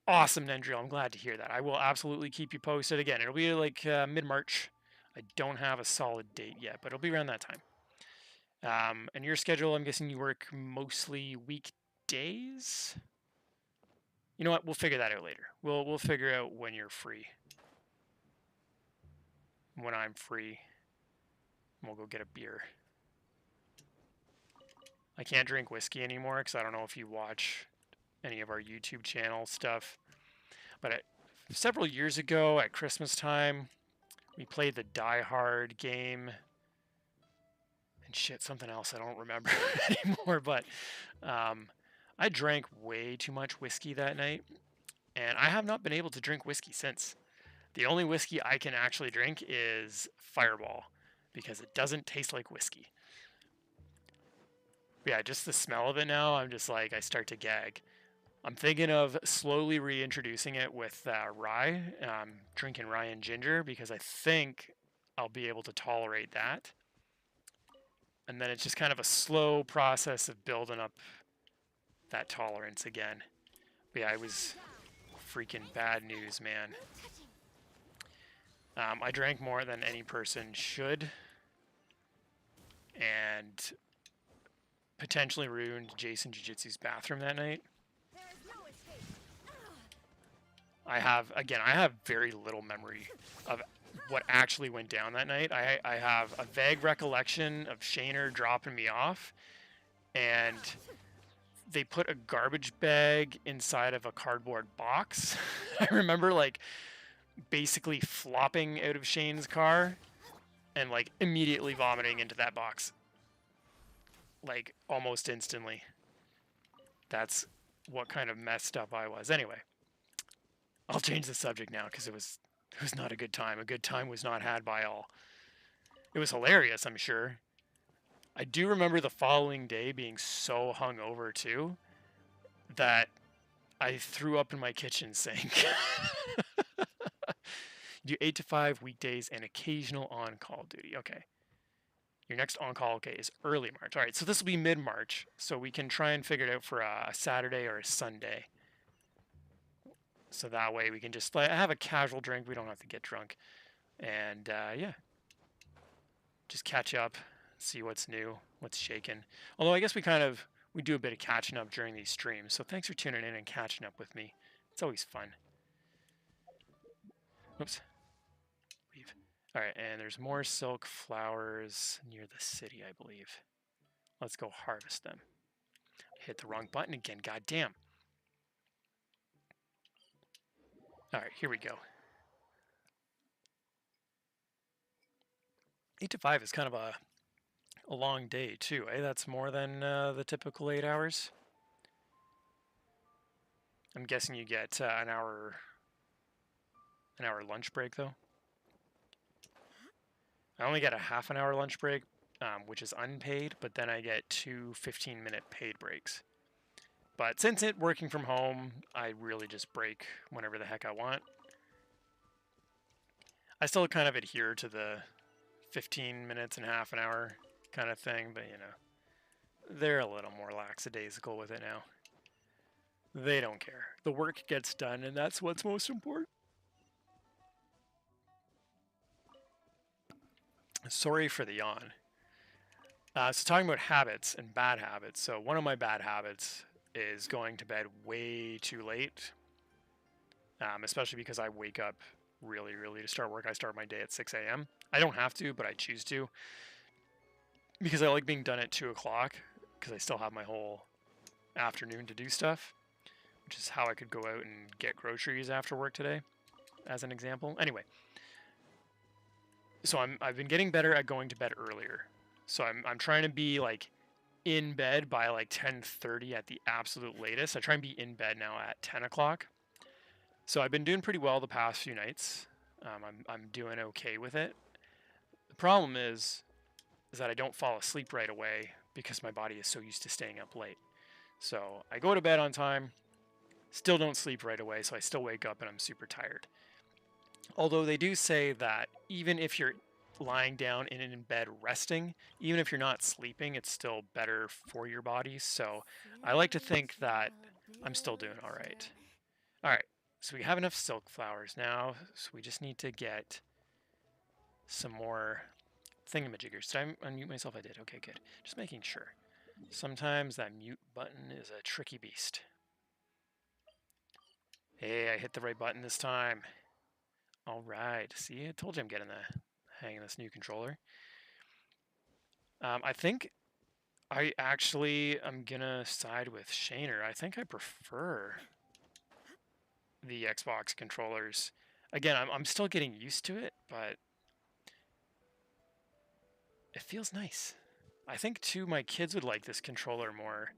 Awesome, Nendriel. I'm glad to hear that. I will absolutely keep you posted. Again, it'll be like mid-March. I don't have a solid date yet, but it'll be around that time. And your schedule, I'm guessing you work mostly weekdays? You know what? We'll figure that out later. We'll figure out when you're free. When I'm free. We'll go get a beer. I can't drink whiskey anymore because I don't know if you watch any of our YouTube channel stuff. But several years ago at Christmas time, we played the Die Hard game. And shit, something else I don't remember anymore. But I drank way too much whiskey that night. And I have not been able to drink whiskey since. The only whiskey I can actually drink is Fireball because it doesn't taste like whiskey. Yeah, just the smell of it now, I'm just like, I start to gag. I'm thinking of slowly reintroducing it with rye, drinking rye and ginger because I think I'll be able to tolerate that. And then it's just kind of a slow process of building up that tolerance again. But yeah, it was freaking bad news, man. I drank more than any person should, and potentially ruined Jason Jiu-Jitsu's bathroom that night. I have very little memory of what actually went down that night. I have a vague recollection of Shaner dropping me off, and they put a garbage bag inside of a cardboard box. I remember like basically flopping out of Shane's car and like immediately vomiting into that box. Like almost instantly. That's what kind of messed up I was. Anyway, I'll change the subject now because it was not a good time. A good time was not had by all. It was hilarious, I'm sure. I do remember the following day being so hungover too that I threw up in my kitchen sink. Do 8 to 5 weekdays and occasional on-call duty. Okay. Your next on-call, okay, is early March. All right, so this will be mid-March, so we can try and figure it out for a Saturday or a Sunday. So that way we can just have a casual drink. We don't have to get drunk. And yeah, just catch up, see what's new, what's shaking. Although I guess we do a bit of catching up during these streams. So thanks for tuning in and catching up with me. It's always fun. Oops. Leave. All right, and there's more silk flowers near the city, I believe. Let's go harvest them. Hit the wrong button again, goddamn. All right, here we go. 8 to 5 is kind of a long day too, eh? That's more than the typical 8 hours. I'm guessing you get an hour lunch break though. I only get a half an hour lunch break, which is unpaid, but then I get 2 15-minute paid breaks. But since it's working from home, I really just break whenever the heck I want. I still kind of adhere to the 15 minutes and half an hour kind of thing, but you know, they're a little more lackadaisical with it now. They don't care. The work gets done, and that's what's most important. Sorry for the yawn. So talking about habits and bad habits. So one of my bad habits is going to bed way too late, especially because I wake up really early to start work. I start my day at 6 a.m. I don't have to, but I choose to because I like being done at 2 o'clock because I still have my whole afternoon to do stuff, which is how I could go out and get groceries after work today, as an example. Anyway, so I've been getting better at going to bed earlier. So I'm trying to be like in bed by like 10:30 at the absolute latest. I try and be in bed now at 10 o'clock. So I've been doing pretty well the past few nights. I'm doing okay with it. The problem is that I don't fall asleep right away because my body is so used to staying up late. So I go to bed on time, still don't sleep right away, so I still wake up and I'm super tired. Although they do say that even if you're lying down and in bed resting, even if you're not sleeping, it's still better for your body. So I like to think that I'm still doing all right. All right, so we have enough silk flowers now, so we just need to get some more thingamajiggers. Did I unmute myself? I did. Okay, good. Just making sure. Sometimes that mute button is a tricky beast. Hey, I hit the right button this time. All right. See, I told you I'm getting the hang of this new controller. I think I actually am gonna side with Shaner. I think I prefer the Xbox controllers. Again, I'm still getting used to it, but it feels nice. I think too my kids would like this controller more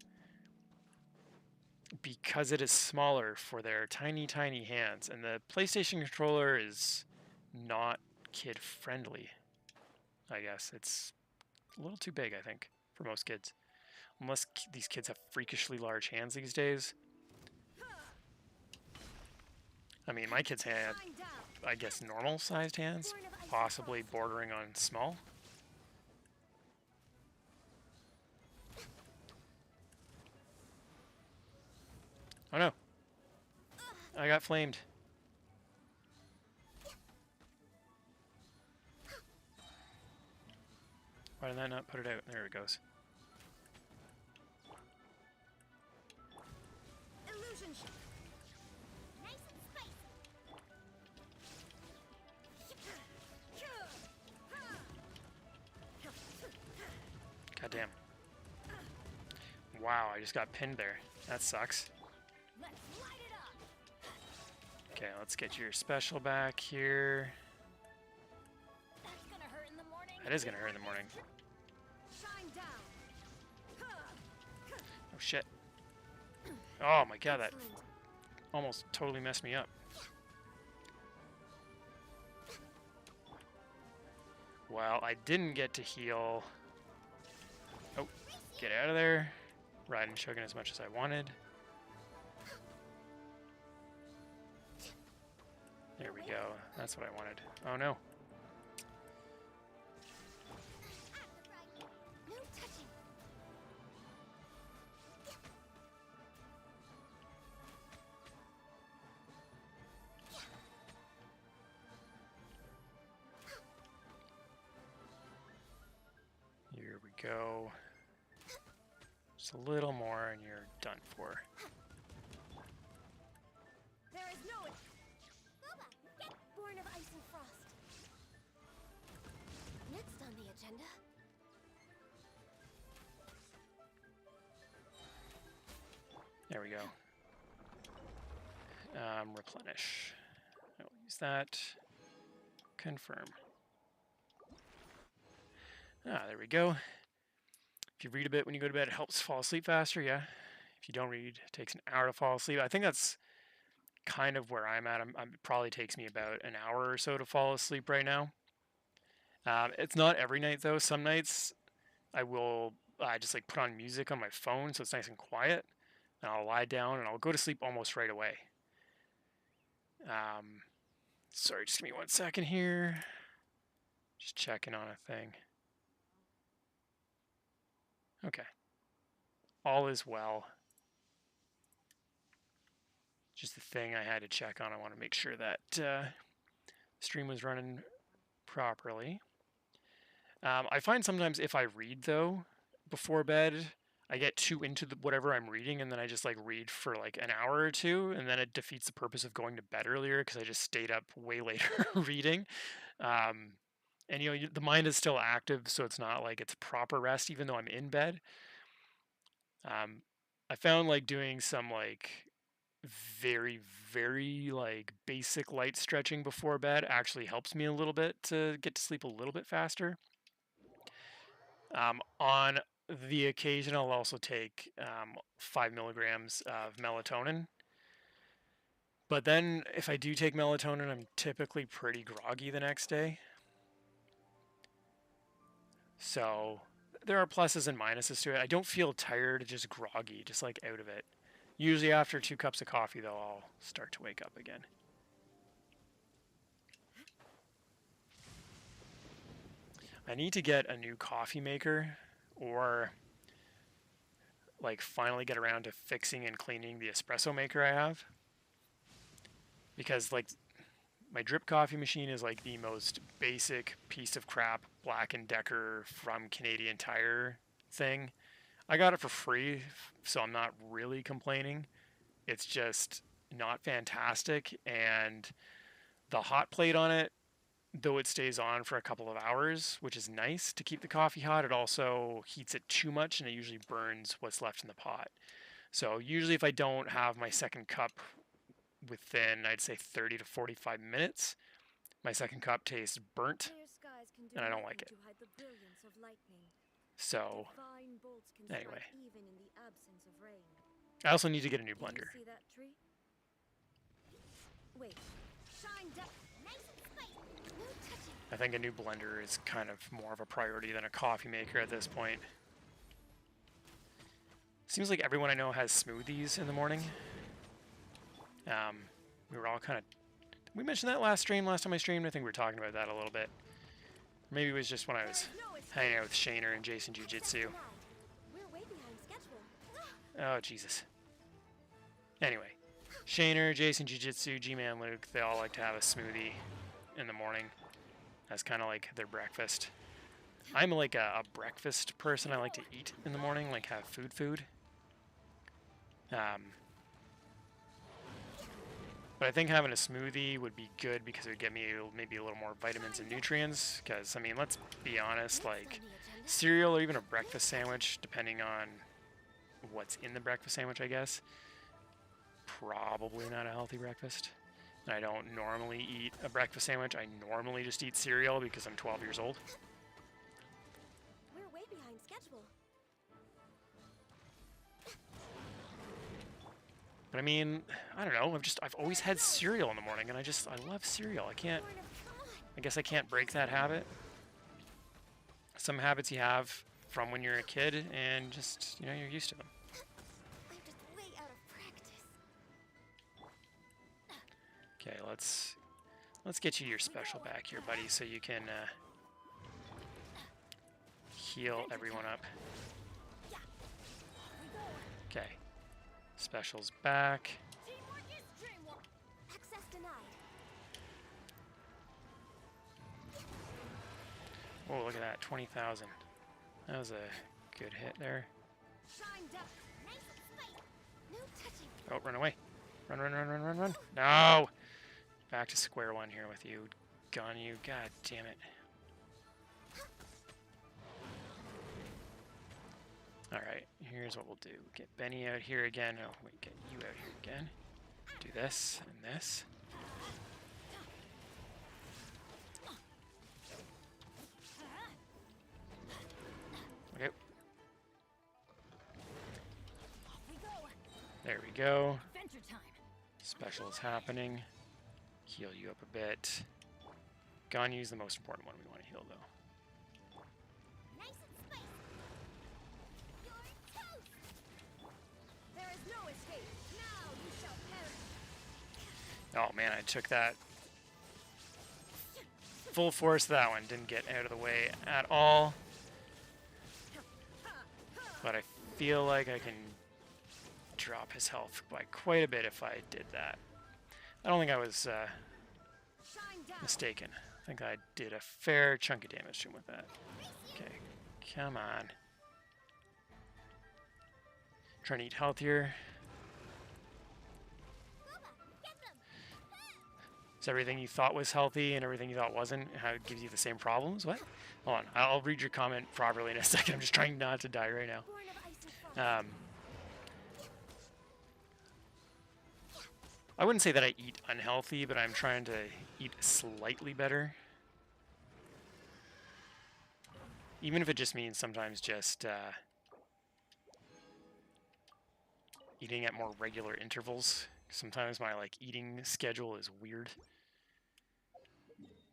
because it is smaller for their tiny, tiny hands, and the PlayStation controller is not kid friendly. I guess it's a little too big, I think, for most kids. Unless these kids have freakishly large hands these days. I mean, my kids had, I guess, normal sized hands, possibly bordering on small. Oh no. I got flamed. Why did that not put it out? There it goes. Illusion shot. Nice and spicy. Goddamn. Wow, I just got pinned there. That sucks. Let's light it up. Okay, let's get your special back here. That's gonna hurt in the morning. That is gonna hurt in the morning. Shine down. Oh shit. Oh my god, that Excellent. almost totally messed me up. Well, I didn't get to heal. Oh, get out of there. Riding Shogun as much as I wanted. There we go. That's what I wanted. Oh no. No touching. Here we go. Just a little more and you're done for. There is no Boba, get born of ice and frost. Next on the agenda. There we go. Replenish. I will use that. Confirm. Ah, there we go. If you read a bit when you go to bed, it helps fall asleep faster, yeah. If you don't read, it takes an hour to fall asleep. I think that's kind of where I'm at. It probably takes me about an hour or so to fall asleep right now. It's not every night though. Some nights I will just like put on music on my phone so it's nice and quiet, and I'll lie down and I'll go to sleep almost right away. Sorry, just give me 1 second here. Just checking on a thing. Okay. All is well. Just the thing I had to check on. I want to make sure that stream was running properly. I find sometimes if I read though before bed, I get too into whatever I'm reading, and then I just like read for like an hour or two, and then it defeats the purpose of going to bed earlier because I just stayed up way later reading. And you know, the mind is still active, so it's not like it's proper rest even though I'm in bed. I found like doing some like very, very like basic light stretching before bed actually helps me a little bit to get to sleep a little bit faster. On the occasion, I'll also take 5 milligrams of melatonin. But then if I do take melatonin, I'm typically pretty groggy the next day. So there are pluses and minuses to it. I don't feel tired, just groggy, just like out of it. Usually after 2 cups of coffee, though, I'll start to wake up again. I need to get a new coffee maker, or like finally get around to fixing and cleaning the espresso maker I have. Because like my drip coffee machine is like the most basic piece of crap Black & Decker from Canadian Tire thing. I got it for free, so I'm not really complaining. It's just not fantastic, and the hot plate on it, though it stays on for a couple of hours, which is nice to keep the coffee hot, it also heats it too much and it usually burns what's left in the pot. So usually if I don't have my second cup within, I'd say, 30 to 45 minutes. My second cup tastes burnt, Clear skies can do and I don't nothing like it. to hide the brilliance of lightning. So, Divine bolts can anyway. strike even in the absence of rain. I also need to get a new Can you blender. see that tree? Wait. Shine down. Nice and spicy. No touching. I think a new blender is kind of more of a priority than a coffee maker at this point. Seems like everyone I know has smoothies in the morning. We were all kind of... We mentioned that last time I streamed. I think we were talking about that a little bit. Maybe it was just when I was hanging out with Shaner and Jason Jiu-Jitsu. We're way behind schedule. Oh, Jesus. Anyway, Shaner, Jason Jiu-Jitsu, G-Man Luke, they all like to have a smoothie in the morning. That's kind of like their breakfast. I'm like a breakfast person. I like to eat in the morning, like have food. But I think having a smoothie would be good because it would get me maybe a little more vitamins and nutrients. Because, I mean, let's be honest, like cereal or even a breakfast sandwich, depending on what's in the breakfast sandwich, I guess, probably not a healthy breakfast. And I don't normally eat a breakfast sandwich. I normally just eat cereal because I'm 12 years old. We're way behind schedule. But I mean, I don't know. I've always had cereal in the morning, and I love cereal. I guess I can't break that habit. Some habits you have from when you're a kid, and just, you know, you're used to them. I'm just way out of practice. Okay, let's get you your special back here, buddy, so you can heal everyone up. Okay, special's back. Teamwork is dreamwork. Access denied. Oh, look at that, 20,000. That was a good hit there. Shine down. Nice and spicy. No touching. Oh, run away. Run. No! Back to square one here with you. Gun you. God damn it. Alright, here's what we'll do. Get Benny out here again. Oh, wait, get you out here again. Do this and this. Okay. There we go. Adventure time. Special's happening. Heal you up a bit. Ganyu's the most important one we want to heal, though. Nice and spicy. You're toast. There is no escape. Now you shall perish. Oh man, I took that full force. That one didn't get out of the way at all. But I feel like I can drop his health by quite a bit if I did that. I don't think I was mistaken. I think I did a fair chunk of damage to him with that. Okay, come on. Trying to eat healthier. Is everything you thought was healthy and everything you thought wasn't, how it gives you the same problems? What? Hold on, I'll read your comment properly in a second. I'm just trying not to die right now. I wouldn't say that I eat unhealthy, but I'm trying to eat slightly better. Even if it just means sometimes just eating at more regular intervals. Sometimes my eating schedule is weird.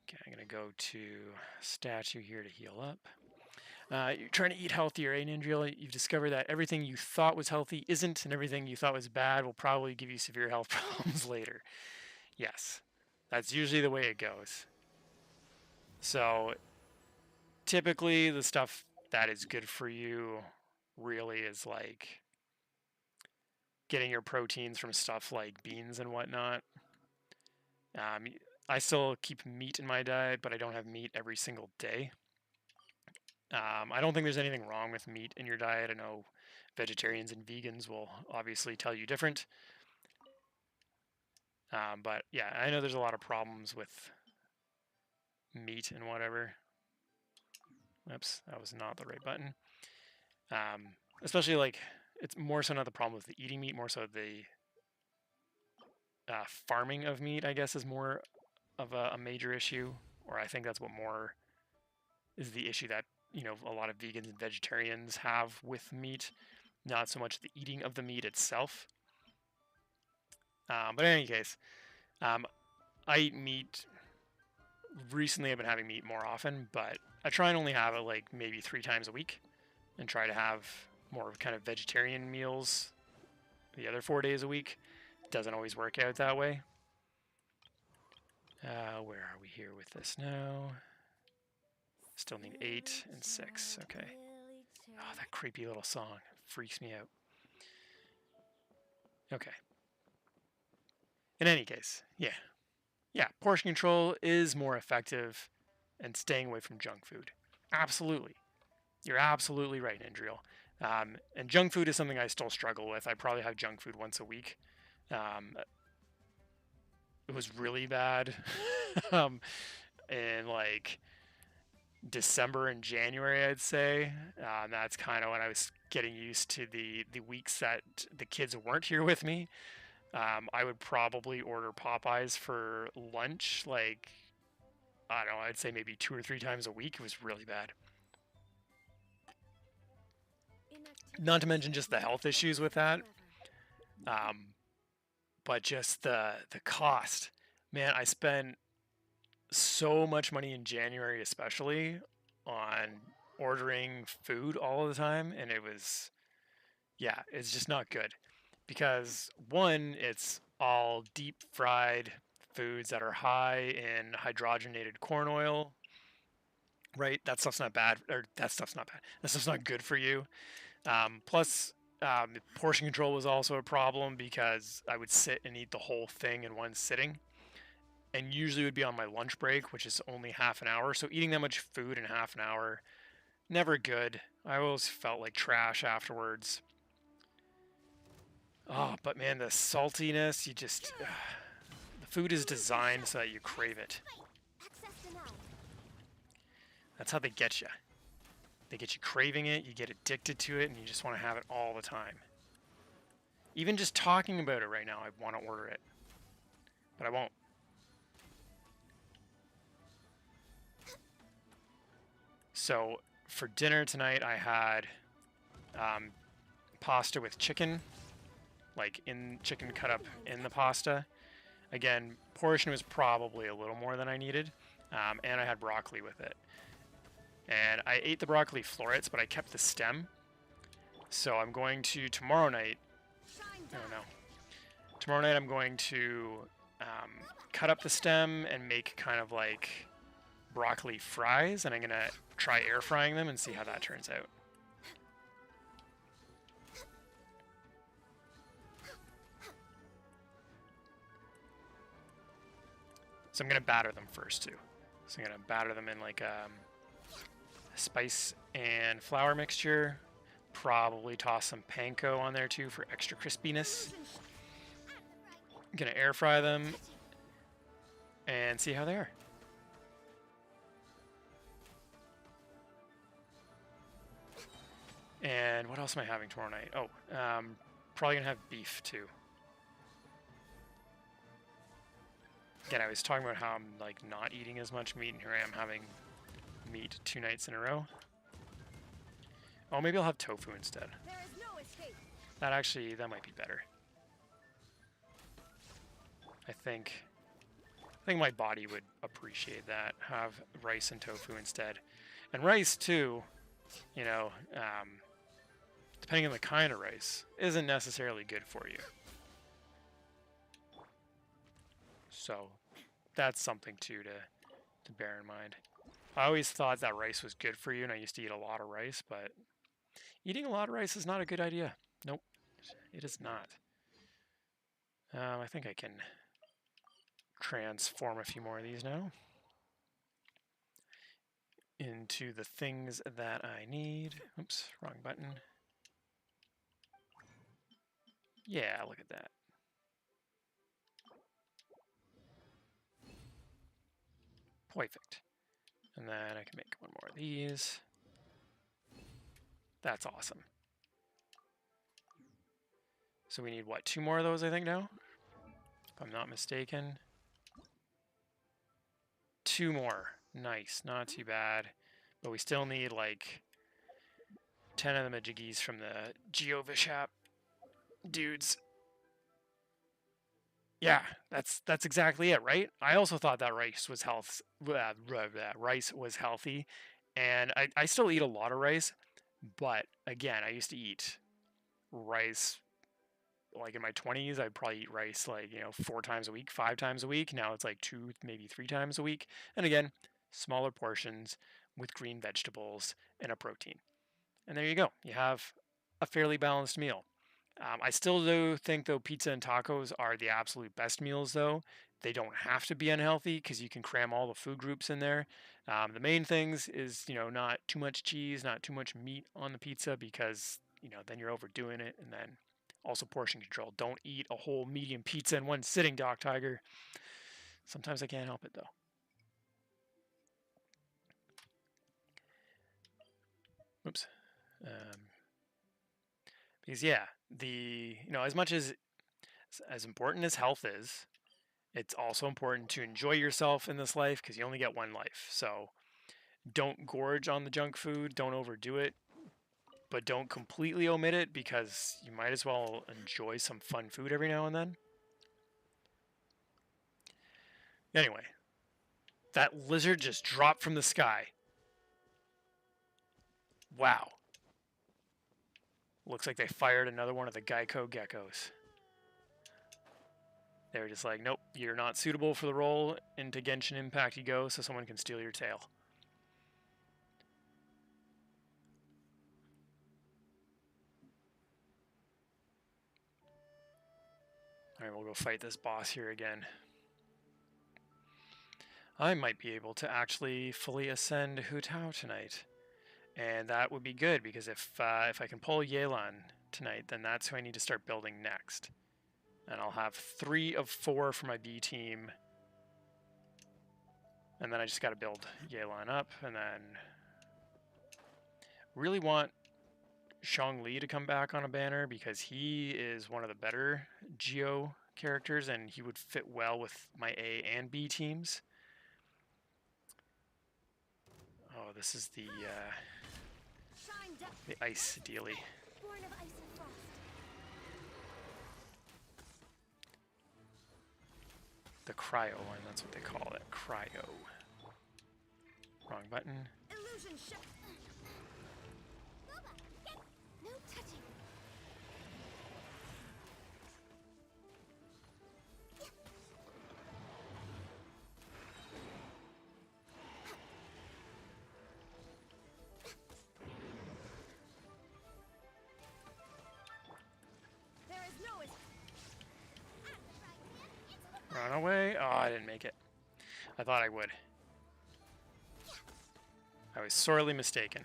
Okay, I'm gonna go to statue here to heal up. You're trying to eat healthier, eh, Nindril? You've discovered that everything you thought was healthy isn't, and everything you thought was bad will probably give you severe health problems later. Yes, that's usually the way it goes. So, typically, the stuff that is good for you really is like getting your proteins from stuff like beans and whatnot. I still keep meat in my diet, but I don't have meat every single day. I don't think there's anything wrong with meat in your diet. I know vegetarians and vegans will obviously tell you different. But yeah, I know there's a lot of problems with meat and whatever. Oops, that was not the right button. Especially it's more so not the problem with the eating meat, more so the farming of meat, I guess, is more of a major issue, or I think that's what more is the issue that a lot of vegans and vegetarians have with meat, not so much the eating of the meat itself. But in any case, I eat meat. Recently, I've been having meat more often, but I try and only have it like maybe 3 times a week, and try to have more kind of vegetarian meals the other 4 days a week. It doesn't always work out that way. Where are we here with this now? Still need 8 and 6. Okay. Oh, that creepy little song freaks me out. Okay. In any case, yeah, portion control is more effective and staying away from junk food. Absolutely. You're absolutely right, Andriel. And junk food is something I still struggle with. I probably have junk food once a week. It was really bad in like December and January, I'd say. That's kind of when I was getting used to the weeks that the kids weren't here with me. I would probably order Popeyes for lunch, like, I don't know, I'd say maybe 2 or 3 times a week. It was really bad. Not to mention just the health issues with that. But just the cost. Man, I spent so much money in January, especially on ordering food all the time, and it's just not good. Because one, it's all deep fried foods that are high in hydrogenated corn oil, right? That stuff's not bad, or that stuff's not bad. That stuff's not good for you. Plus, portion control was also a problem because I would sit and eat the whole thing in one sitting, and usually would be on my lunch break, which is only half an hour. So eating that much food in half an hour, never good. I always felt like trash afterwards. Oh, but man, the saltiness, the food is designed so that you crave it. That's how they get you. They get you craving it, you get addicted to it, and you just want to have it all the time. Even just talking about it right now, I want to order it. But I won't. So, for dinner tonight, I had pasta with chicken. Like, chicken cut up in the pasta. Again, portion was probably a little more than I needed. And I had broccoli with it. And I ate the broccoli florets, but I kept the stem. So I'm going to, tomorrow night, tomorrow night I'm going to cut up the stem and make kind of like broccoli fries, and I'm going to try air frying them and see how that turns out. So I'm going to batter them first too. So I'm going to batter them in like spice and flour mixture. Probably toss some panko on there too for extra crispiness. I'm gonna air fry them and see how they are. And what else am I having tomorrow night? Oh, probably gonna have beef too. Again, I was talking about how I'm like not eating as much meat, and here I am having meat 2 nights in a row. Oh, maybe I'll have tofu instead. That might be better. I think my body would appreciate that. Have rice and tofu instead. And rice too, depending on the kind of rice, isn't necessarily good for you. So that's something too to bear in mind. I always thought that rice was good for you, and I used to eat a lot of rice, but eating a lot of rice is not a good idea. Nope, it is not. I think I can transform a few more of these now into the things that I need. Oops, wrong button. Yeah, look at that. Perfect. And then I can make one more of these. That's awesome. So we need, what, 2 more of those, I think, now? if I'm not mistaken. 2 more. Nice, not too bad. But we still need like 10 of the Majiggies from the Geovishap dudes. Yeah, that's exactly it, right? I also thought that rice was rice was healthy, and I still eat a lot of rice, but again, I used to eat rice like in my 20s. I'd probably eat rice like 4 times a week, 5 times a week. Now it's like 2, maybe 3 times a week, and again, smaller portions with green vegetables and a protein. And there you go. You have a fairly balanced meal. I still do think though pizza and tacos are the absolute best meals though. They don't have to be unhealthy because you can cram all the food groups in there. The main things is not too much cheese, not too much meat on the pizza because then you're overdoing it, and then also portion control. Don't eat a whole medium pizza in one sitting, Doc Tiger. Sometimes I can't help it though. Oops. Because yeah, as much as important as health is, it's also important to enjoy yourself in this life because you only get one life. So don't gorge on the junk food, don't overdo it, but don't completely omit it because you might as well enjoy some fun food every now and then. Anyway, that lizard just dropped from the sky. Wow. Looks like they fired another one of the Geico geckos. They were just like, nope, you're not suitable for the role. Into Genshin Impact you go so someone can steal your tail. Alright, we'll go fight this boss here again. I might be able to actually fully ascend Hu Tao tonight. And that would be good, because if I can pull Yelan tonight, then that's who I need to start building next. And I'll have 3 of 4 for my B team. And then I just got to build Yelan up, and then really want Zhongli to come back on a banner, because he is one of the better Geo characters, and he would fit well with my A and B teams. Oh, this is the ice dealie. Born of ice and frost. The cryo one, that's what they call it. Cryo. Wrong button. Illusion shift. Boba, get no touching. There is no Run away. Oh, I didn't make it. I thought I would. I was sorely mistaken.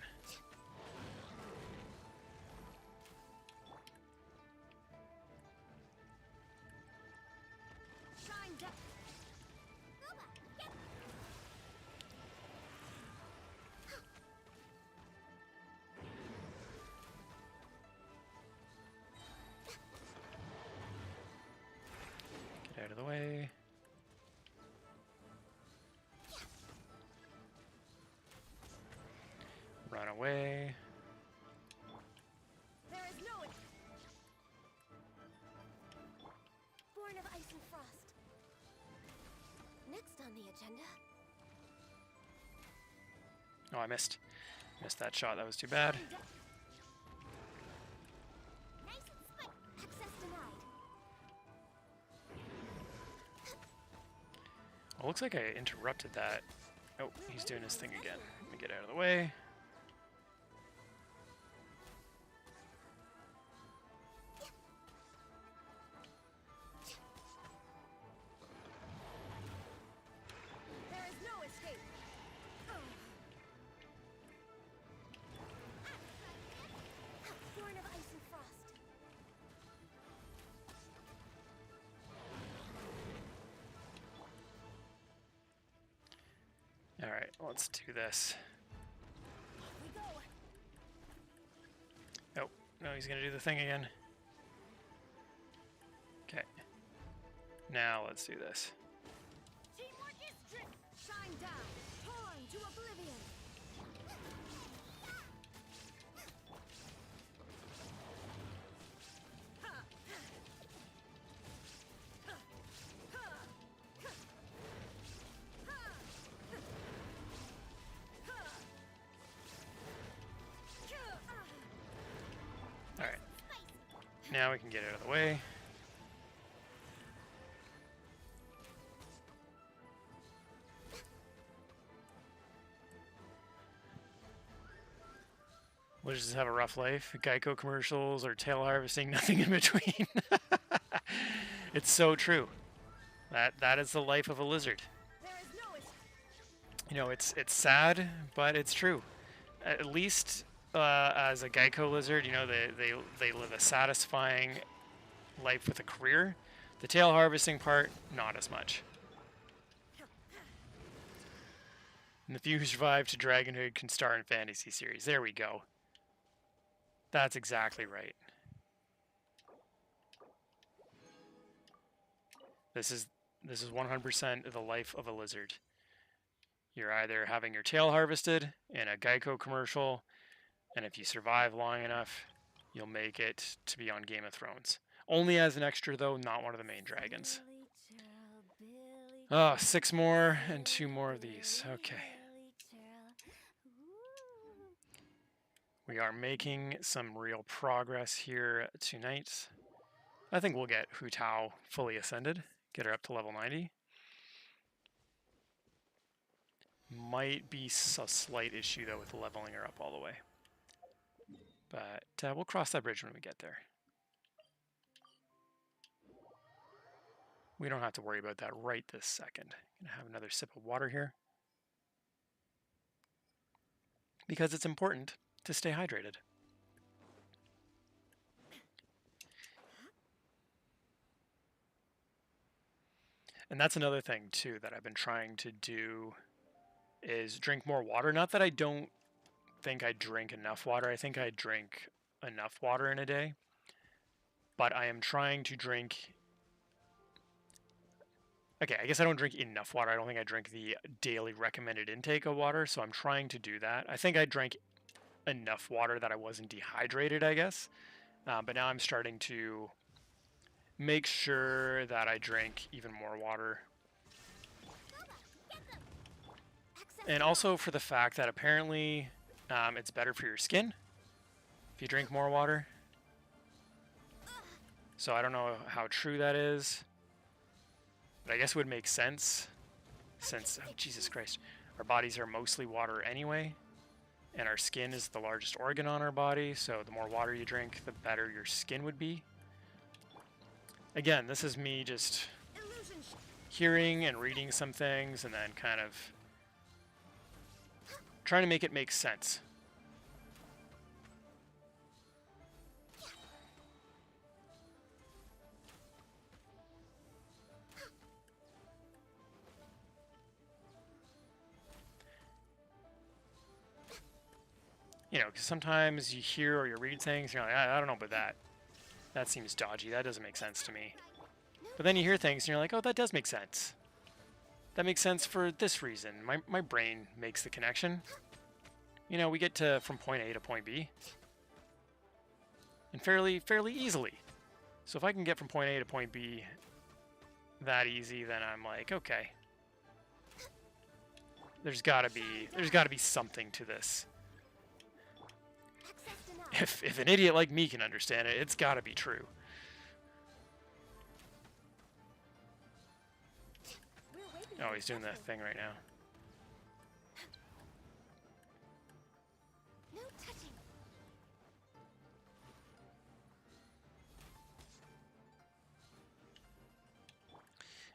shine down. Boba, get Get out of the way. Run away. There is no born of ice and frost. Next on the agenda. Oh, I missed. Missed that shot. That was too bad. Nice and split. Access denied. Well, looks like I interrupted that. Oh, he's doing his thing again. Let me get out of the way. There is no escape. Born of ice and frost. Alright, let's do this. We go. Oh, no, he's gonna do the thing again. Okay. Now let's do this. Teamwork is drift. Shine down. Torn to oblivion. Alright. Now we can get out of the way. We'll just have a rough life. Geico commercials or tail harvesting, nothing in between. It's so true. That is the life of a lizard. There is no escape. You know, it's sad, but it's true. At least as a Geico lizard, you know, they live a satisfying life with a career. The tail harvesting part, not as much. And the few who survive to dragonhood can star in fantasy series. There we go. That's exactly right. This is 100% the life of a lizard. You're either having your tail harvested in a Geico commercial, and if you survive long enough, you'll make it to be on Game of Thrones. Only as an extra, though, not one of the main dragons. Oh, 6 more and 2 more of these. Okay. We are making some real progress here tonight. I think we'll get Hu Tao fully ascended, get her up to level 90. Might be a slight issue, though, with leveling her up all the way. But we'll cross that bridge when we get there. We don't have to worry about that right this second. I'm gonna have another sip of water here. Because it's important to stay hydrated. And that's another thing, too, that I've been trying to do is drink more water. Not that I don't think I drink enough water. I think I drink enough water in a day. But I am trying to drink... Okay, I guess I don't drink enough water. I don't think I drink the daily recommended intake of water, so I'm trying to do that. I think I drank enough water that I wasn't dehydrated, I guess. But now I'm starting to make sure that I drink even more water. And also for the fact that apparently it's better for your skin if you drink more water. So I don't know how true that is, but I guess it would make sense since, oh, Jesus Christ, our bodies are mostly water anyway, and our skin is the largest organ on our body, so the more water you drink, the better your skin would be. Again, this is me just hearing and reading some things and then kind of trying to make it make sense. You know, because sometimes you hear or you read things, you're like, I don't know about that. That seems dodgy. That doesn't make sense to me. But then you hear things and you're like, oh, that does make sense. That makes sense for this reason. My brain makes the connection. You know, we get to from point A to point B. And fairly easily. So if I can get from point A to point B that easy, then I'm like, okay. There's gotta be something to this. If an idiot like me can understand it, it's gotta be true. Oh, he's doing that thing right now. No touching.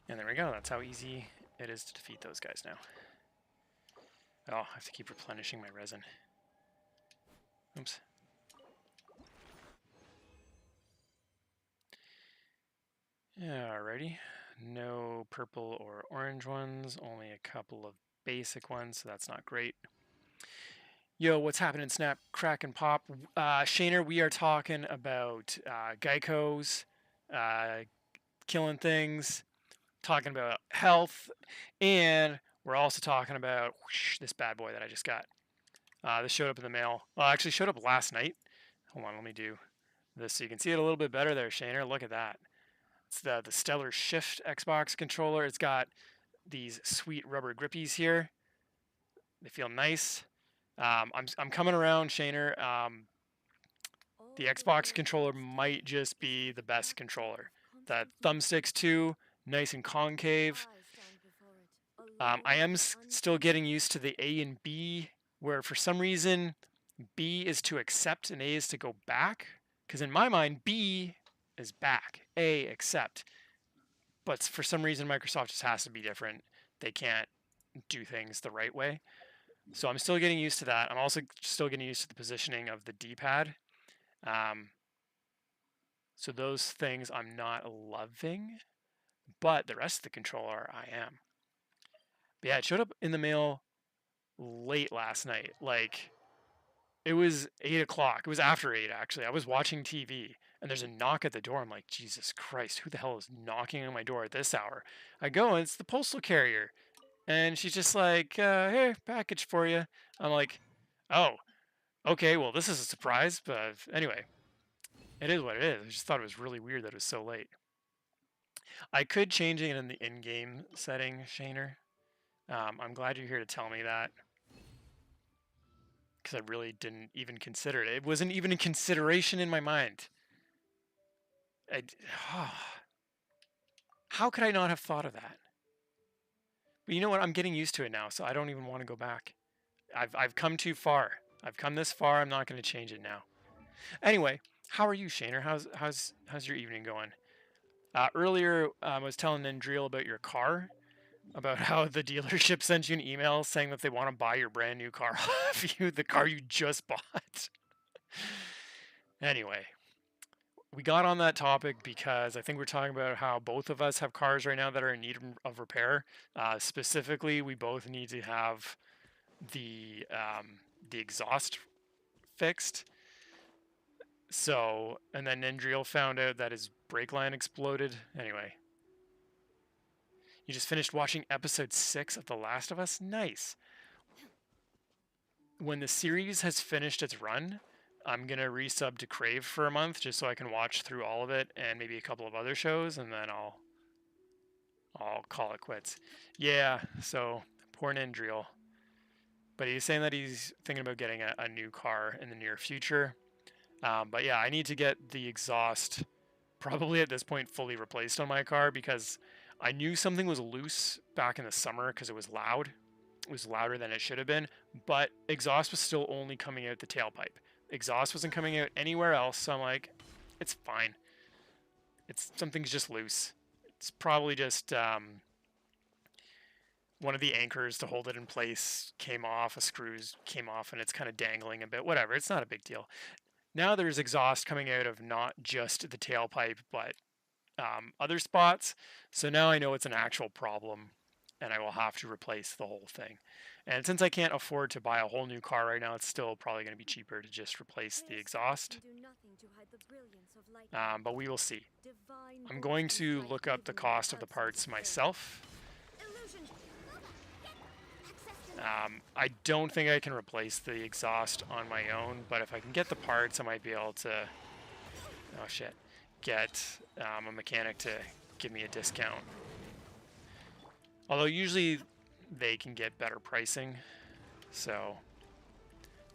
And there we go. That's how easy it is to defeat those guys now. Oh, I have to keep replenishing my resin. Oops. Alrighty. No purple or orange ones, only a couple of basic ones, so that's not great. Yo, what's happening, Snap, Crack, and Pop? Shaner, we are talking about Geicos, killing things. talking about health, and we're also talking about whoosh, this bad boy that I just got. This showed up in the mail. Well, actually showed up last night. Hold on, let me do this so you can see it a little bit better there, Shaner. Look at that. It's the Stellar Shift Xbox controller. It's got these sweet rubber grippies here. They feel nice. I'm coming around, Shaner. The Xbox controller might just be the best controller. The thumbsticks too, nice and concave. I am still getting used to the A and B, where for some reason B is to accept and A is to go back. Because in my mind, B is back, A accept. But for some reason, Microsoft just has to be different. They can't do things the right way. So I'm still getting used to that. I'm also still getting used to the positioning of the D-pad. So those things I'm not loving, but the rest of the controller I am. But yeah, it showed up in the mail late last night. Like, it was 8 o'clock. It was after 8, actually. I was watching TV, and there's a knock at the door. I'm like, Jesus Christ, who the hell is knocking on my door at this hour? I go, and it's the postal carrier. And she's just like, hey, package for you. I'm like, oh, okay, well, this is a surprise. But anyway, it is what it is. I just thought it was really weird that it was so late. I could change it in the in-game setting, Shaner. I'm glad you're here to tell me that. Because I really didn't even consider it. It wasn't even a consideration in my mind. How could I not have thought of that? But you know what? I'm getting used to it now, so I don't even want to go back. I've come too far. I've come this far. I'm not going to change it now. Anyway, how are you, Shaner? How's your evening going? Earlier, I was telling Nendreel about your car, about how the dealership sent you an email saying that they want to buy your brand new car off you, the car you just bought. Anyway, we got on that topic because I think we're talking about how both of us have cars right now that are in need of repair. Specifically, we both need to have the exhaust fixed. So, and then Nendreel found out that his brake line exploded. Anyway, you just finished watching episode 6 of The Last of Us? Nice. When the series has finished its run, I'm going to resub to Crave for a month just so I can watch through all of it and maybe a couple of other shows, and then I'll call it quits. Yeah, so poor Nendreel. But he's saying that he's thinking about getting a new car in the near future. But yeah, I need to get the exhaust probably at this point fully replaced on my car because I knew something was loose back in the summer because it was loud. It was louder than it should have been, but exhaust was still only coming out the tailpipe. Exhaust wasn't coming out anywhere else, so I'm like, it's fine. Something's just loose. It's probably just one of the anchors to hold it in place came off, a screws came off, and it's kind of dangling a bit. Whatever, it's not a big deal. Now there's exhaust coming out of not just the tailpipe, but other spots. So now I know it's an actual problem, and I will have to replace the whole thing. And since I can't afford to buy a whole new car right now, it's still probably going to be cheaper to just replace the exhaust. But we will see. I'm going to look up the cost of the parts myself. I don't think I can replace the exhaust on my own, but if I can get the parts, I might be able to, get a mechanic to give me a discount. Although usually they can get better pricing, so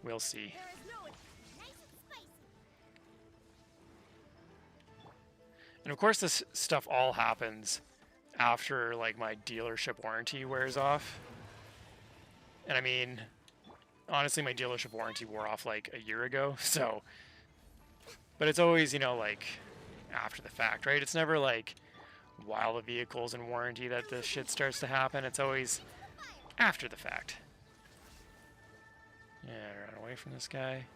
we'll see. And of course this stuff all happens after like my dealership warranty wears off. And I mean, honestly, my dealership warranty wore off like a year ago, so. But it's always, like, after the fact, right? It's never like while the vehicle's in warranty that this shit starts to happen. It's always after the fact. Yeah, run away from this guy.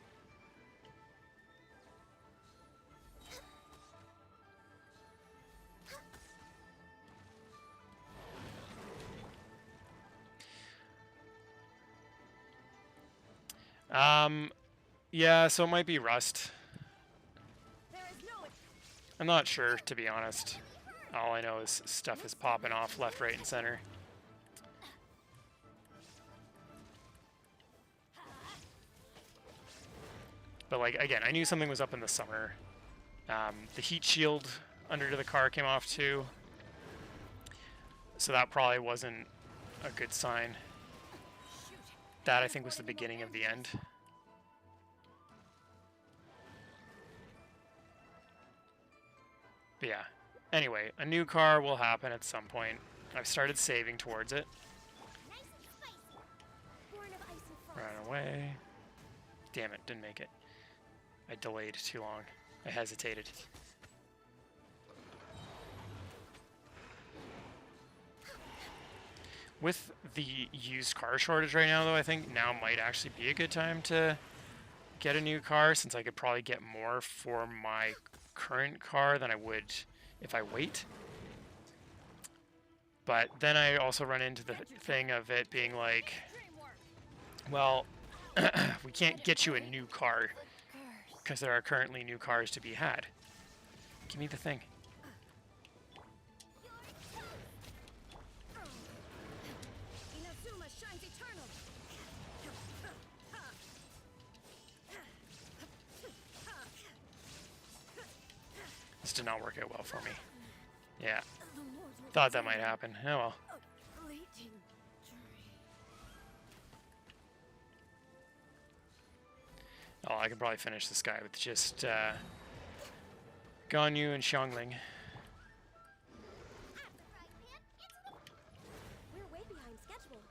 Yeah, so it might be rust. I'm not sure, to be honest. All I know is stuff is popping off left, right, and center. But, like, again, I knew something was up in the summer. The heat shield under the car came off, too. So that probably wasn't a good sign. That, I think, was the beginning of the end. But yeah. Anyway, a new car will happen at some point. I've started saving towards it. Nice and spicy. Born of ice and frost. Ran away. Damn it, didn't make it. I delayed too long. I hesitated. With the used car shortage right now, though, I think now might actually be a good time to get a new car, since I could probably get more for my current car than I would if I wait. But then I also run into the thing of it being like, well, we can't get you a new car because there are currently new cars to be had. Give me the thing. Inazuma shines eternal. This did not work out well for me. Yeah, thought that might happen. Oh well. Oh, I can probably finish this guy with just Ganyu and Xiangling. We're way behind schedule.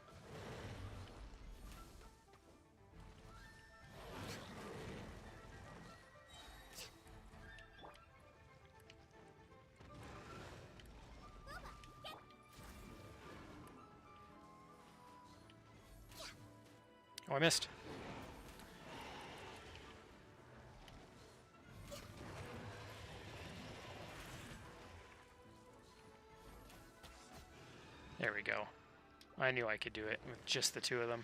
Oh, I missed. There we go. I knew I could do it with just the two of them.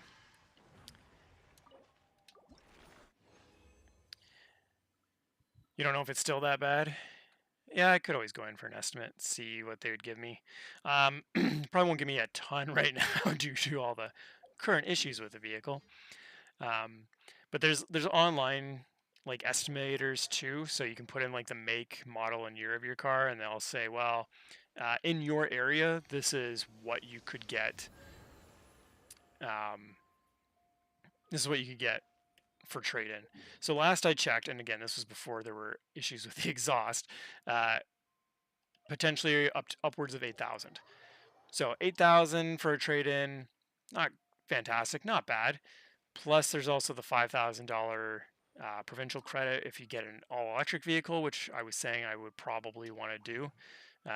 You don't know if it's still that bad? Yeah, I could always go in for an estimate, see what they would give me. Probably won't give me a ton right now due to all the current issues with the vehicle. But there's online like estimators too, so you can put in like the make, model, and year of your car, and they'll say, well, in your area, this is what you could get. This is what you could get for trade-in. So last I checked, and again, this was before there were issues with the exhaust, potentially upwards of 8,000. So 8,000 for a trade-in, not fantastic, not bad. Plus, there's also the $5,000 provincial credit if you get an all-electric vehicle, which I was saying I would probably want to do.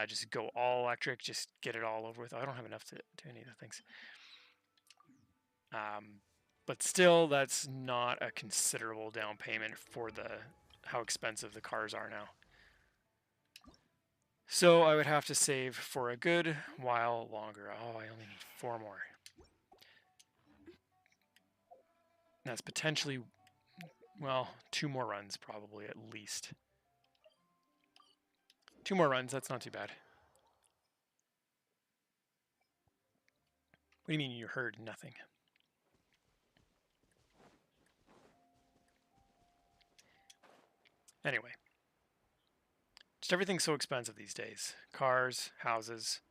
Just go all electric, just get it all over with. I don't have enough to do any of the things. But still, that's not a considerable down payment for how expensive the cars are now. So I would have to save for a good while longer. Oh, I only need 4 more. That's potentially, well, 2 more runs probably at least. 2 more runs, that's not too bad. What do you mean you heard nothing? Anyway, just everything's so expensive these days. Cars, houses.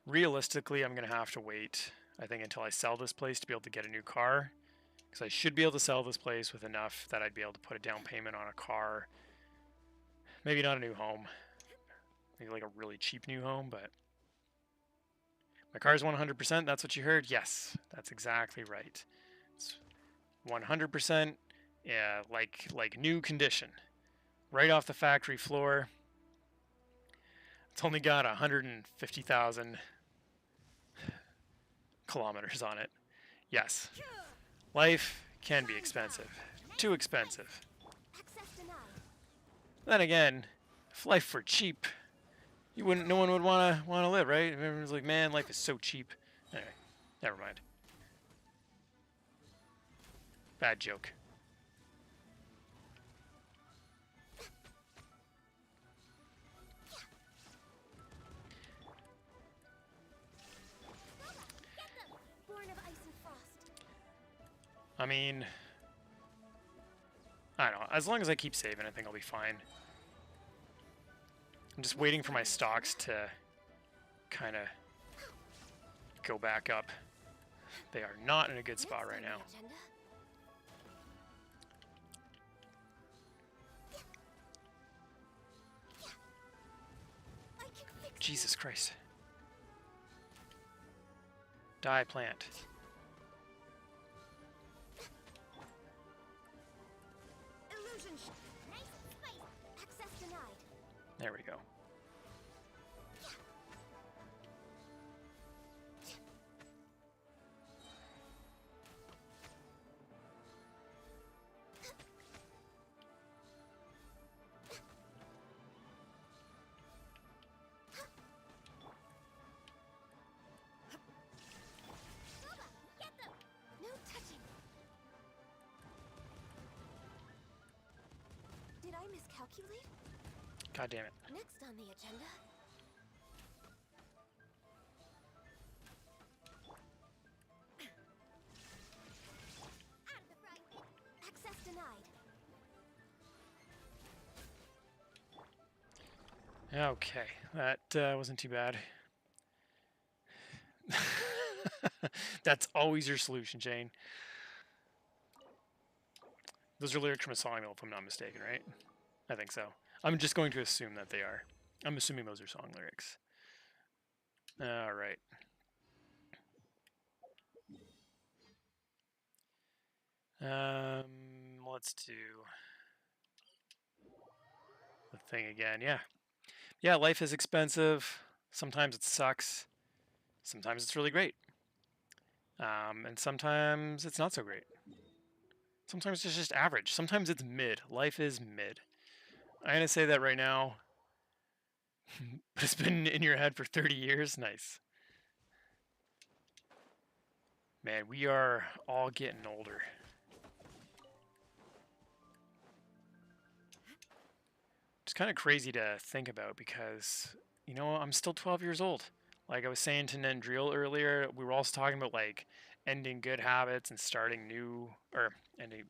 Realistically, I'm going to have to wait, I think, until I sell this place to be able to get a new car. Because I should be able to sell this place with enough that I'd be able to put a down payment on a car. Maybe not a new home. Maybe like a really cheap new home, but... My car's 100%, that's what you heard? Yes, that's exactly right. It's 100%, yeah, like new condition. Right off the factory floor. It's only got 150,000 kilometers on it. Yes. Life can be expensive. Too expensive. Access denied. Then again, if life were cheap, no one would want to live, right? Everyone's like, man, life is so cheap. Anyway, never mind. Bad joke. I mean, I don't know. As long as I keep saving, I think I'll be fine. I'm just waiting for my stocks to kind of go back up. They are not in a good spot right now. Jesus Christ. Die, plant. There we go. Did I miscalculate? God damn it. Next on the agenda. Access denied. Okay, that wasn't too bad. That's always your solution, Jane. Those are lyrics from a song, though, if I'm not mistaken, right? I think so. I'm just going to assume that they are. I'm assuming those are song lyrics. All right. Let's do the thing again. Yeah. Yeah, life is expensive. Sometimes it sucks. Sometimes it's really great. And sometimes it's not so great. Sometimes it's just average. Sometimes it's mid. Life is mid. I'm going to say that right now. But it's been in your head for 30 years. Nice. Man, we are all getting older. It's kind of crazy to think about because, you know, I'm still 12 years old. Like I was saying to Nendril earlier, we were also talking about like ending good habits and starting new, or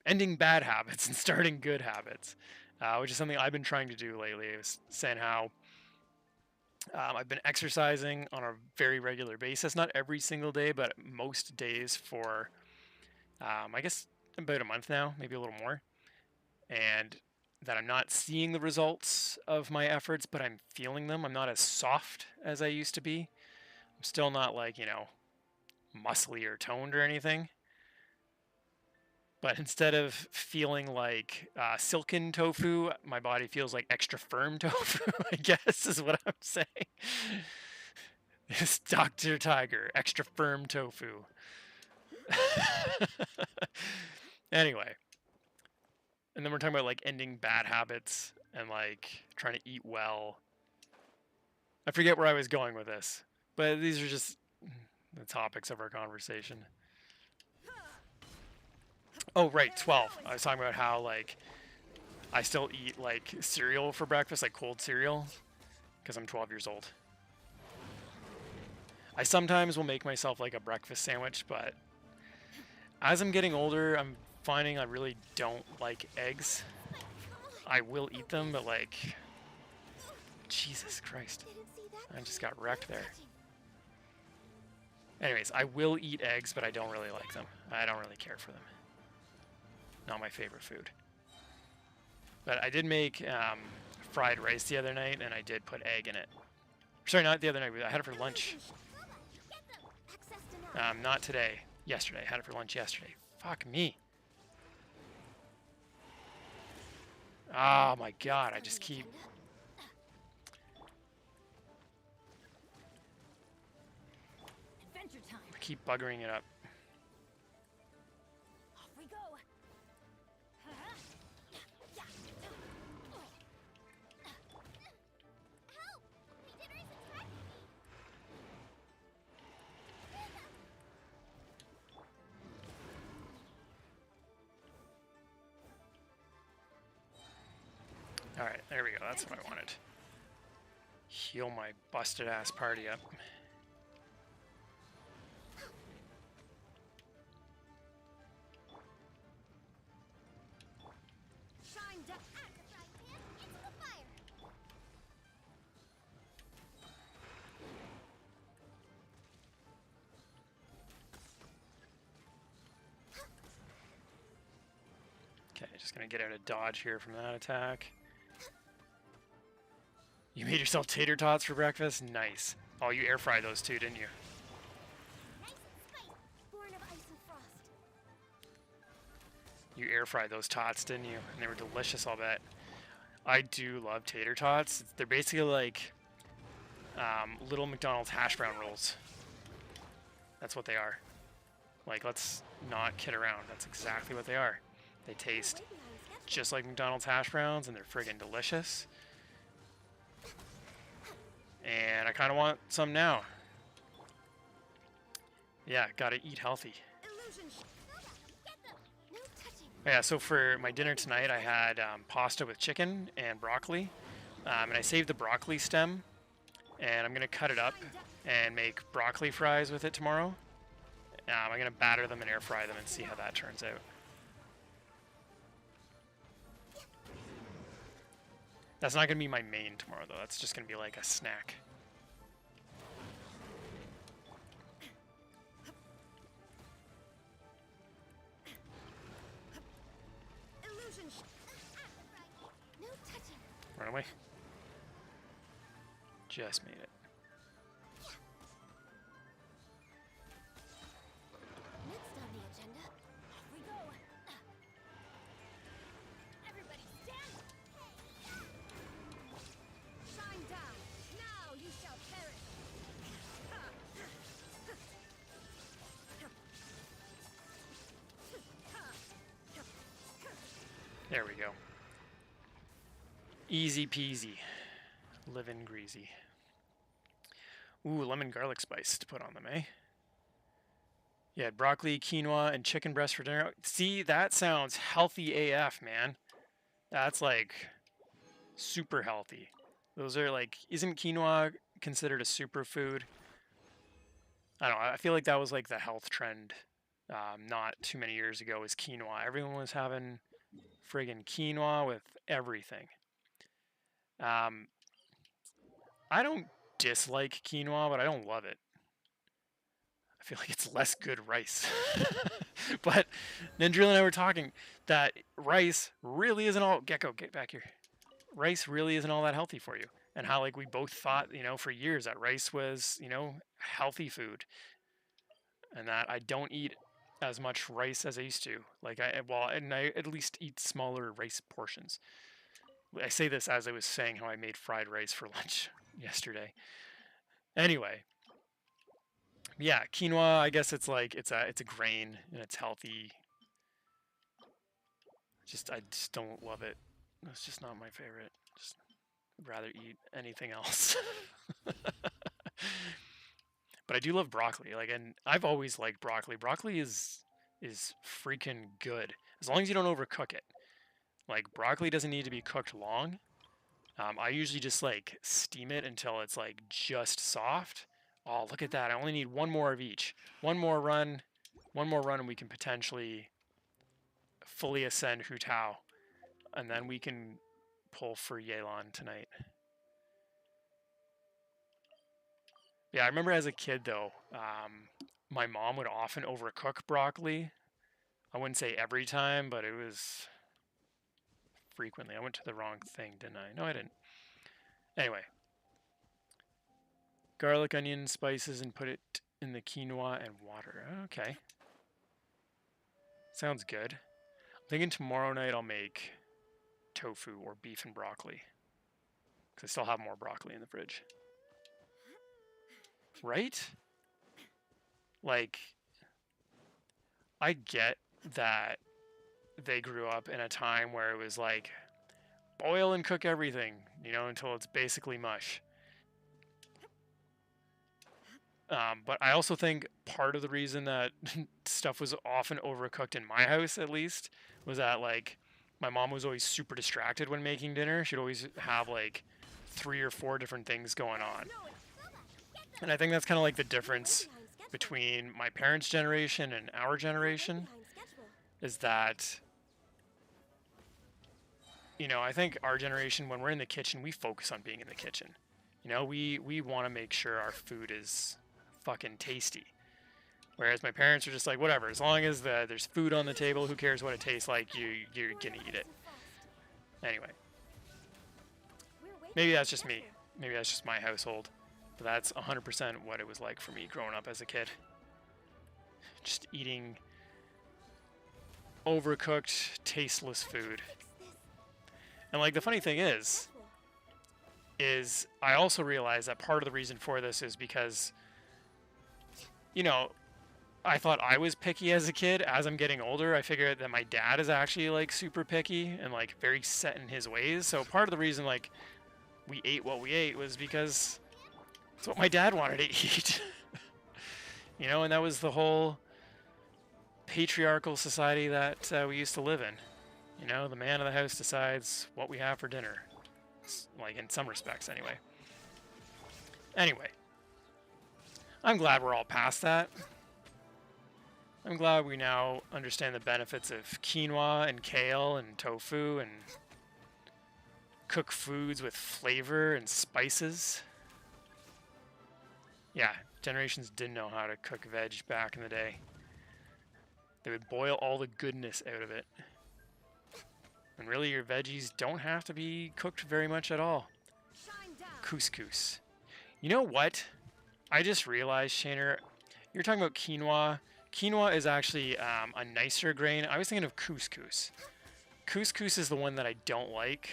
ending bad habits and starting good habits, which is something I've been trying to do lately. I was saying how I've been exercising on a very regular basis, not every single day, but most days for, I guess, about a month now, maybe a little more. And that I'm not seeing the results of my efforts, but I'm feeling them. I'm not as soft as I used to be. I'm still not like, you know, muscly or toned or anything. But instead of feeling like silken tofu, my body feels like extra firm tofu, I guess is what I'm saying. It's Dr. Tiger, extra firm tofu. Anyway. And then we're talking about like ending bad habits and like trying to eat well. I forget where I was going with this, but these are just the topics of our conversation. Oh, right, 12. I was talking about how like I still eat like cereal for breakfast, like cold cereal, because I'm 12 years old. I sometimes will make myself like a breakfast sandwich, but as I'm getting older, I'm finding I really don't like eggs. I will eat them, but like, Jesus Christ. I just got wrecked there. Anyways, I will eat eggs, but I don't really like them. I don't really care for them. Not my favorite food. But I did make fried rice the other night, and I did put egg in it. Sorry, not the other night. I had it for lunch. Not today. Yesterday. I had it for lunch yesterday. Fuck me. Oh my god, I just keep... I keep buggering it up. Off we go. Help! Beginners attack me. Alright, there we go. That's what I wanted. Heal my busted ass party up. just gonna get out of dodge here from that attack. You made yourself tater tots for breakfast? Nice. Oh, you air fried those too, didn't you? Nice and spicy. Born of ice and frost. You air fried those tots, didn't you? And they were delicious, I'll bet. I do love tater tots. They're basically like little McDonald's hash brown rolls. That's what they are. Like, let's not kid around. That's exactly what they are. They taste just like McDonald's hash browns, and they're friggin' delicious. And I kind of want some now. Yeah, gotta eat healthy. Illusion. Get them. No touching. Yeah, so for my dinner tonight, I had pasta with chicken and broccoli. And I saved the broccoli stem, and I'm going to cut it up and make broccoli fries with it tomorrow. I'm going to batter them and air fry them and see how that turns out. That's not going to be my main tomorrow, though. That's just going to be like a snack. Illusion. No touching. Run away. Just made it. Next on the agenda, off we go. Everybody stand. Shine down. Now you shall perish. There we go. Easy peasy. Living greasy. Ooh, lemon garlic spice to put on them, eh? Yeah, broccoli, quinoa, and chicken breast for dinner. See, that sounds healthy AF, man. That's like super healthy. Those are like, isn't quinoa considered a superfood? I don't know. I feel like that was like the health trend not too many years ago was quinoa. Everyone was having friggin' quinoa with everything. I don't dislike quinoa, but I don't love it. I feel like it's less good rice. But Nandril and I were talking that rice really isn't all... Gecko, get back here. Rice really isn't all that healthy for you. And how like we both thought, you know, for years that rice was, you know, healthy food. And that I don't eat as much rice as I used to. Like I at least eat smaller rice portions. I say this as I was saying how I made fried rice for lunch yesterday. Anyway, yeah, quinoa. I guess it's like it's a grain and it's healthy. I just don't love it. It's just not my favorite. Just I'd rather eat anything else. But I do love broccoli. Like, and I've always liked broccoli. Broccoli is freaking good as long as you don't overcook it. Like broccoli doesn't need to be cooked long. I usually just like steam it until it's like just soft. Oh, look at that. I only need one more of each. One more run, and we can potentially fully ascend Hu Tao. And then we can pull for Yelan tonight. Yeah, I remember as a kid, though, my mom would often overcook broccoli. I wouldn't say every time, but it was frequently. I went to the wrong thing, didn't I? No, I didn't. Anyway. Garlic, onion, spices, and put it in the quinoa and water. Okay. Sounds good. I'm thinking tomorrow night I'll make tofu or beef and broccoli. Because I still have more broccoli in the fridge. Right? Like, I get that they grew up in a time where it was like, boil and cook everything, you know, until it's basically mush. But I also think part of the reason that stuff was often overcooked in my house, at least, was that, like, my mom was always super distracted when making dinner. She'd always have, like, 3 or 4 different things going on. And I think that's kind of like the difference between my parents' generation and our generation, is that, you know, I think our generation, when we're in the kitchen, we focus on being in the kitchen. You know, we want to make sure our food is fucking tasty. Whereas my parents are just like, whatever, as long as there's food on the table, who cares what it tastes like, you're gonna eat it. Anyway, maybe that's just me. Maybe that's just my household. But that's 100% what it was like for me growing up as a kid. Just eating overcooked, tasteless food. And like the funny thing is I also realized that part of the reason for this is because, you know, I thought I was picky as a kid. As I'm getting older, I figured that my dad is actually like super picky and like very set in his ways. So part of the reason like we ate what we ate was because it's what my dad wanted to eat. You know, and that was the whole patriarchal society that we used to live in. You know, the man of the house decides what we have for dinner. Like, in some respects, anyway. Anyway. I'm glad we're all past that. I'm glad we now understand the benefits of quinoa and kale and tofu and cook foods with flavor and spices. Yeah, generations didn't know how to cook veg back in the day. They would boil all the goodness out of it. And really, your veggies don't have to be cooked very much at all. Couscous. You know what? I just realized, Shaner, you're talking about quinoa. Quinoa is actually a nicer grain. I was thinking of couscous. Couscous is the one that I don't like.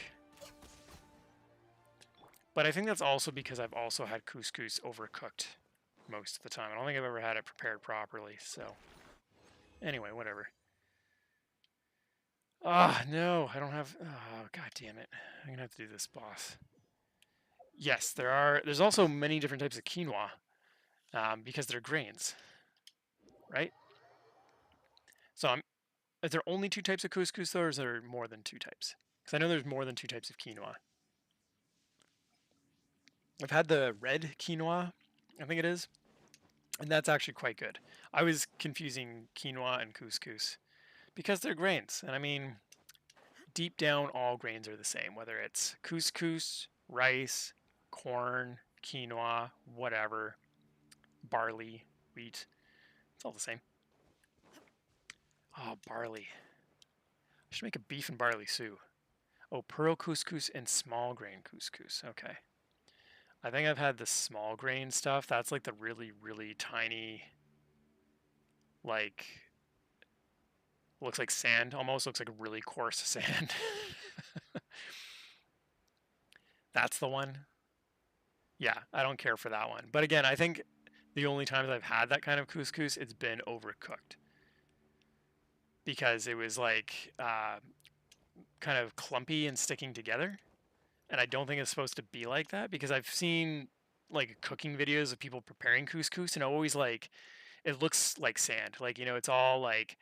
But I think that's also because I've also had couscous overcooked most of the time. I don't think I've ever had it prepared properly, so... Anyway, whatever. Ah, no, I don't have... Oh, god damn it. I'm gonna have to do this, boss. Yes, there's also many different types of quinoa, because they're grains, right? So is there only 2 types of couscous, though, or is there more than 2 types? Because I know there's more than 2 types of quinoa. I've had the red quinoa, I think it is, and that's actually quite good. I was confusing quinoa and couscous because they're grains, and I mean, deep down, all grains are the same, whether it's couscous, rice, corn, quinoa, whatever, barley, wheat, it's all the same. Oh, barley. I should make a beef and barley stew. Oh, pearl couscous and small grain couscous. Okay. I think I've had the small grain stuff. That's like the really, really tiny, like, looks like sand. Almost looks like a really coarse sand. That's the one. Yeah, I don't care for that one. But again, I think the only times I've had that kind of couscous, it's been overcooked. Because it was like kind of clumpy and sticking together. And I don't think it's supposed to be like that because I've seen like cooking videos of people preparing couscous and always like it looks like sand. Like, you know, it's all like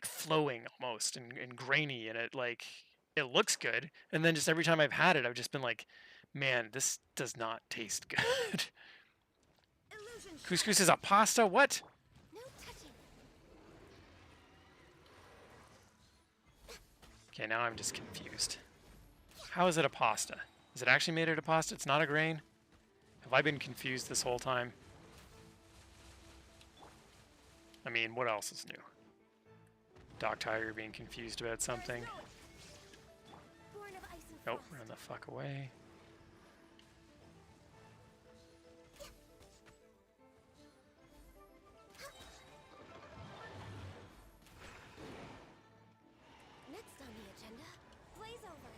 flowing almost and grainy and it looks good. And then just every time I've had it, I've just been like, man, this does not taste good. Couscous is a pasta? What? Okay, now I'm just confused. How is it a pasta? Is it actually made out of pasta? It's not a grain? Have I been confused this whole time? I mean, what else is new? Doc Tiger being confused about something. Nope, run the fuck away. Next on the agenda, blaze over.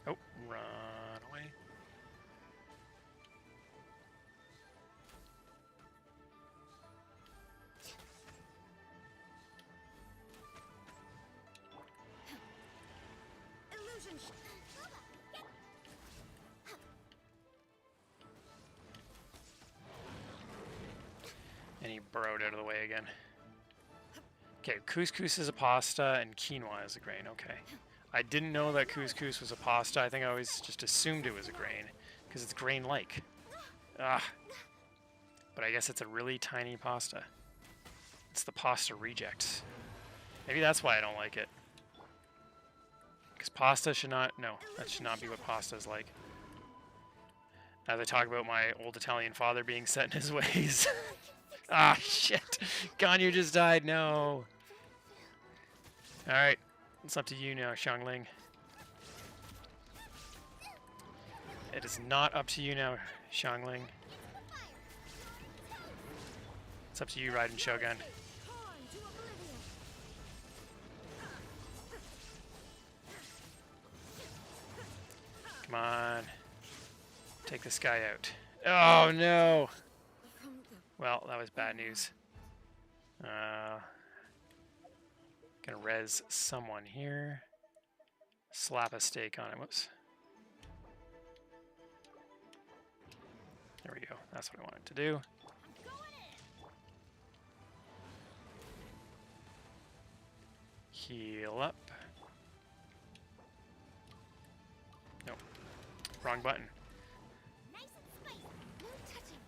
Oh, run away. Illusion. And he burrowed out of the way again. Okay, couscous is a pasta and quinoa is a grain. Okay. I didn't know that couscous was a pasta. I think I always just assumed it was a grain because it's grain-like. Ah. But I guess it's a really tiny pasta. It's the pasta reject. Maybe that's why I don't like it. Because pasta should not... No, that should not be what pasta is like. As I talk about my old Italian father being set in his ways. Ah, shit. Ganyu just died. No. Alright. It's up to you now, Xiangling. It is not up to you now, Xiangling. It's up to you, Raiden Shogun. Come on. Take this guy out. Oh, no. Well, that was bad news. Gonna res someone here. Slap a stake on him. Whoops. There we go. That's what I wanted to do. Heal up. Nope. Wrong button. Nice and spicy. No touching.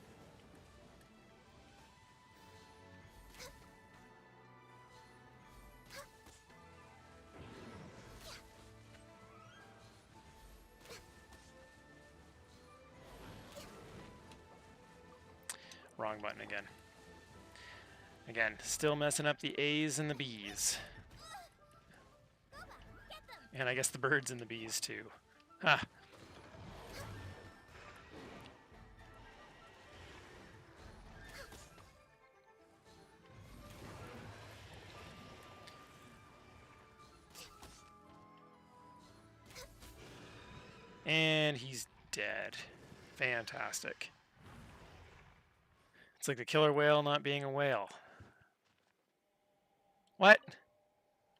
Wrong button again. Again, still messing up the A's and the B's. And I guess the birds and the bees too. Ha! And he's dead. Fantastic. It's like the killer whale not being a whale. What?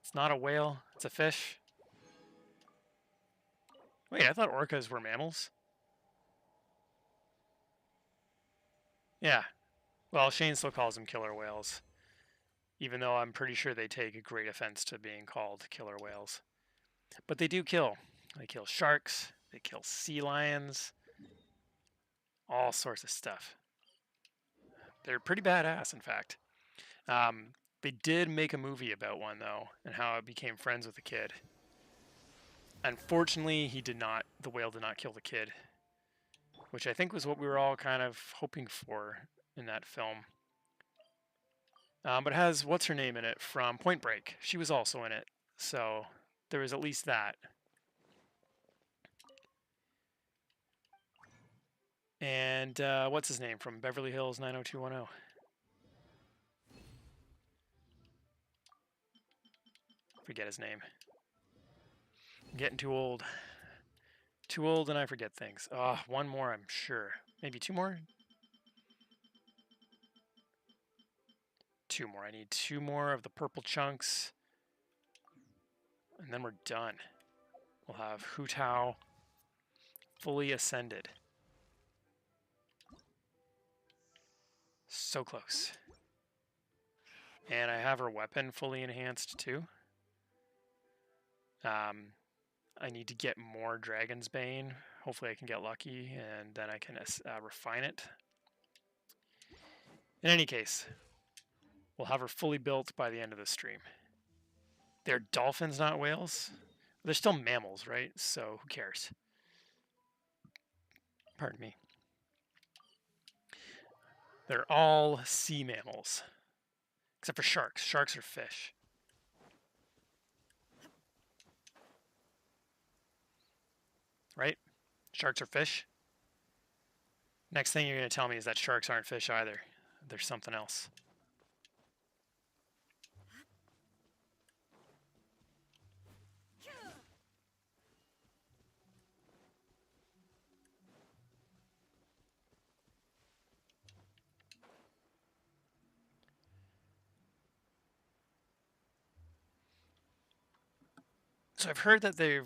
It's not a whale, it's a fish? Wait, I thought orcas were mammals. Yeah. Well, Shane still calls them killer whales. Even though I'm pretty sure they take a great offense to being called killer whales. But they do kill. They kill sharks, they kill sea lions, all sorts of stuff. They're pretty badass, in fact. They did make a movie about one, though, and how it became friends with the kid. Unfortunately, the whale did not kill the kid, which I think was what we were all kind of hoping for in that film. But it has what's-her-name in it from Point Break. She was also in it, so there was at least that. And what's his name from Beverly Hills 90210? Forget his name. I'm getting too old. Too old and I forget things. Oh, one more, I'm sure. Maybe two more? Two more. I need two more of the purple chunks. And then we're done. We'll have Hu Tao fully ascended. So close. And I have her weapon fully enhanced too. I need to get more Dragon's Bane. Hopefully I can get lucky and then I can refine it. In any case, we'll have her fully built by the end of the stream. They're dolphins, not whales. They're still mammals, right? So who cares? Pardon me. They're all sea mammals. Except for sharks. Sharks are fish. Right? Sharks are fish. Next thing you're going to tell me is that sharks aren't fish either. They're something else. So I've heard that they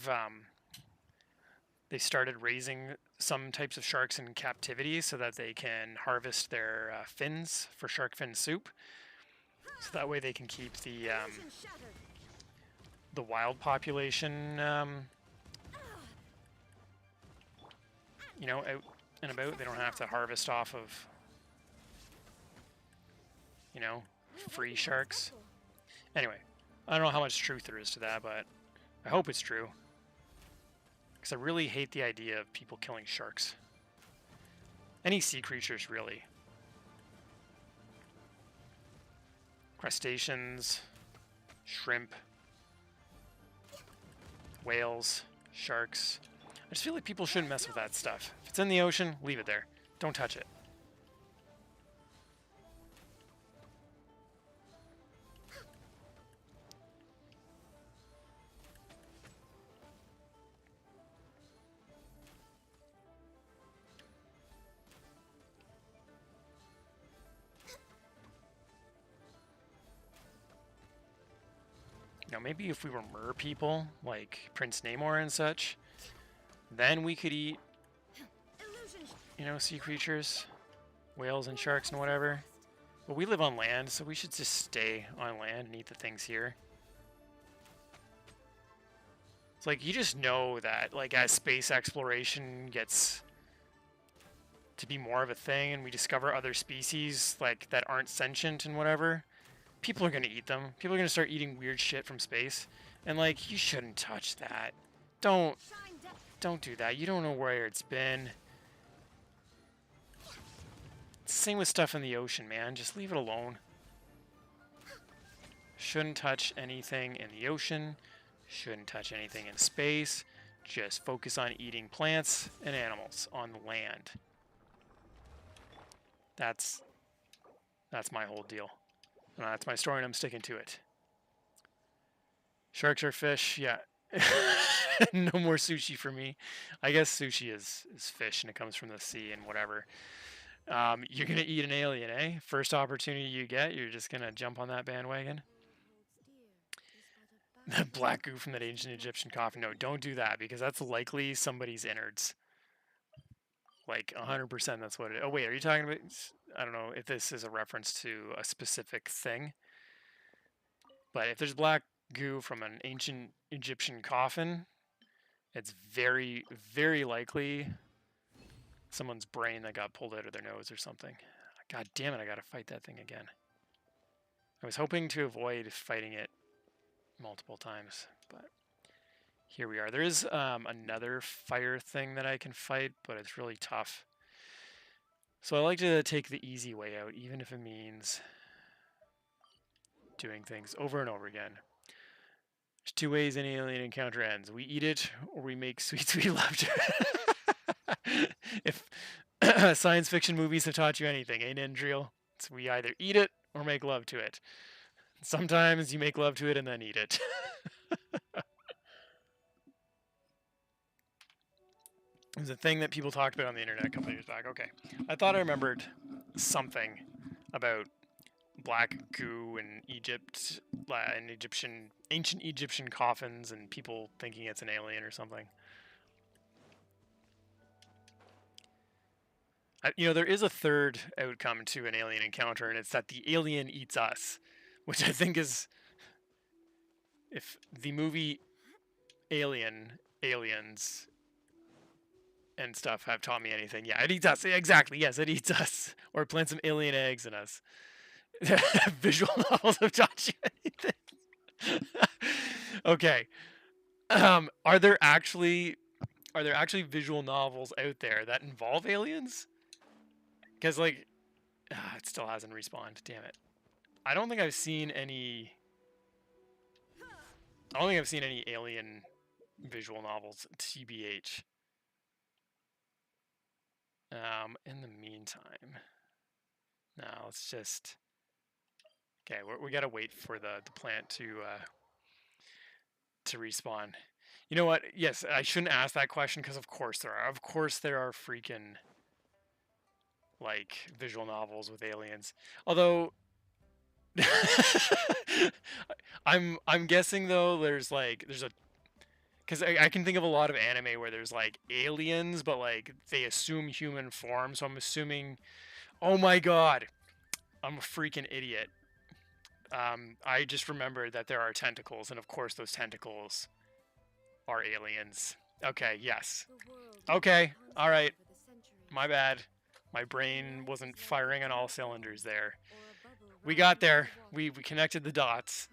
started raising some types of sharks in captivity so that they can harvest their fins for shark fin soup. So that way they can keep the wild population, you know, out and about. They don't have to harvest off of, you know, free sharks. Anyway, I don't know how much truth there is to that, but I hope it's true. Because I really hate the idea of people killing sharks. Any sea creatures, really. Crustaceans, shrimp, whales, sharks. I just feel like people shouldn't mess with that stuff. If it's in the ocean, leave it there. Don't touch it. Now, maybe if we were mer people, like Prince Namor and such, then we could eat, you know, sea creatures, whales and sharks and whatever. But we live on land, so we should just stay on land and eat the things here. It's like, you just know that, like, as space exploration gets to be more of a thing and we discover other species, like, that aren't sentient and whatever, people are going to eat them. People are going to start eating weird shit from space. And, like, you shouldn't touch that. Don't do that. You don't know where it's been. Same with stuff in the ocean, man. Just leave it alone. Shouldn't touch anything in the ocean. Shouldn't touch anything in space. Just focus on eating plants and animals on the land. That's my whole deal. That's my story, and I'm sticking to it. Sharks are fish, yeah. No more sushi for me. I guess sushi is fish, and it comes from the sea and whatever. You're gonna eat an alien, eh? First opportunity you get, you're just gonna jump on that bandwagon. The black goo from that ancient Egyptian coffin. No, don't do that, because that's likely somebody's innards. Like 100%, that's what it is. Oh wait, are you talking about? I don't know if this is a reference to a specific thing, but if there's black goo from an ancient Egyptian coffin, it's very, very likely someone's brain that got pulled out of their nose or something. God damn it, I gotta fight that thing again. I was hoping to avoid fighting it multiple times, but here we are. There is another fire thing that I can fight, but it's really tough. So I like to take the easy way out, even if it means doing things over and over again. There's two ways an alien encounter ends. We eat it, or we make sweet, sweet love to it. If science fiction movies have taught you anything, ain't it, Andriel? So we either eat it or make love to it. Sometimes you make love to it and then eat it. It was a thing that people talked about on the internet a couple of years back. Okay. I thought I remembered something about black goo in Egypt, and ancient Egyptian coffins, and people thinking it's an alien or something. You know, there is a third outcome to an alien encounter, and it's that the alien eats us, which I think is, if the movie Aliens and stuff have taught me anything, yeah, it eats us. Exactly, yes, it eats us. Or it plants some alien eggs in us. Visual novels have taught you anything. Okay. Are there actually visual novels out there that involve aliens? Because, like, it still hasn't respawned. Damn it. I don't think I've seen any alien visual novels, TBH. In the meantime, now let's just. Okay, we gotta wait for the plant to respawn. You know what? Yes, I shouldn't ask that question, because of course there are. Of course there are freaking, like, visual novels with aliens. Although I'm guessing though there's a, because I can think of a lot of anime where there's like aliens, but like they assume human form. So I'm assuming. Oh my god, I'm a freaking idiot. I just remembered that there are tentacles, and of course those tentacles are aliens. Okay, yes. Okay, alright. My bad. My brain wasn't firing on all cylinders there. We got there. We connected the dots.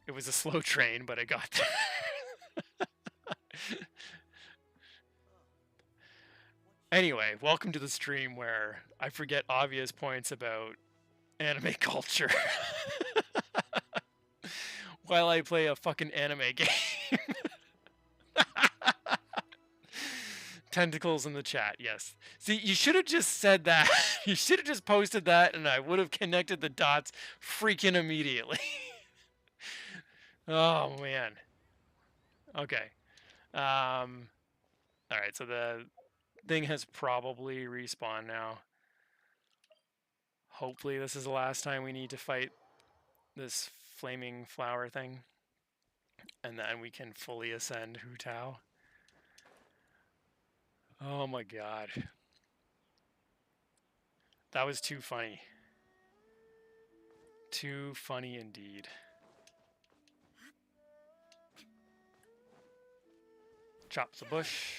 It was a slow train, but I got there. Anyway, welcome to the stream where I forget obvious points about anime culture while I play a fucking anime game. Tentacles in the chat, yes. See, you should have just said that. You should have just posted that, and I would have connected the dots freaking immediately. Oh, man. Okay. Alright, so the thing has probably respawned now. Hopefully this is the last time we need to fight this flaming flower thing. And then we can fully ascend Hu Tao. Oh my god. That was too funny. Too funny indeed. Chop the bush.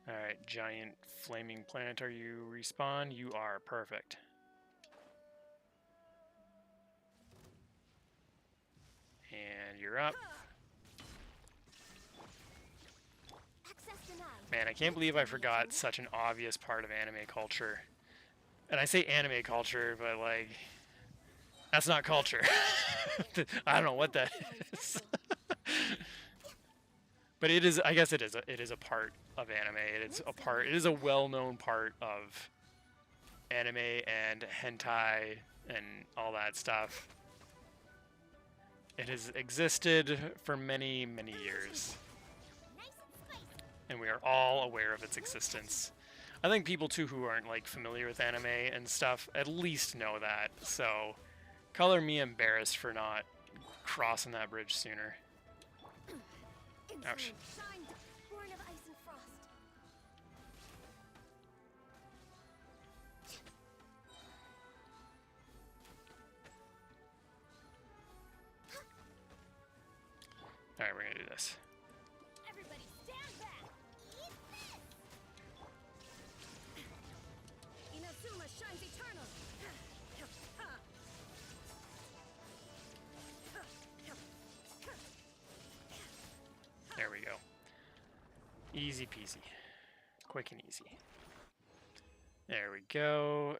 Alright, giant flaming plant, are you respawn? You are, perfect. And you're up. Man, I can't believe I forgot such an obvious part of anime culture. And I say anime culture, but like, that's not culture. I don't know what that is. But it is, I guess it is a part of anime. It is a well-known part of anime and hentai and all that stuff. It has existed for many, many years. And we are all aware of its existence. I think people too who aren't like familiar with anime and stuff at least know that. So, color me embarrassed for not crossing that bridge sooner. Ouch. Alright, we're gonna do this. Everybody stand back. Eat this. Inazuma shines eternal. There we go. Easy peasy. Quick and easy. There we go.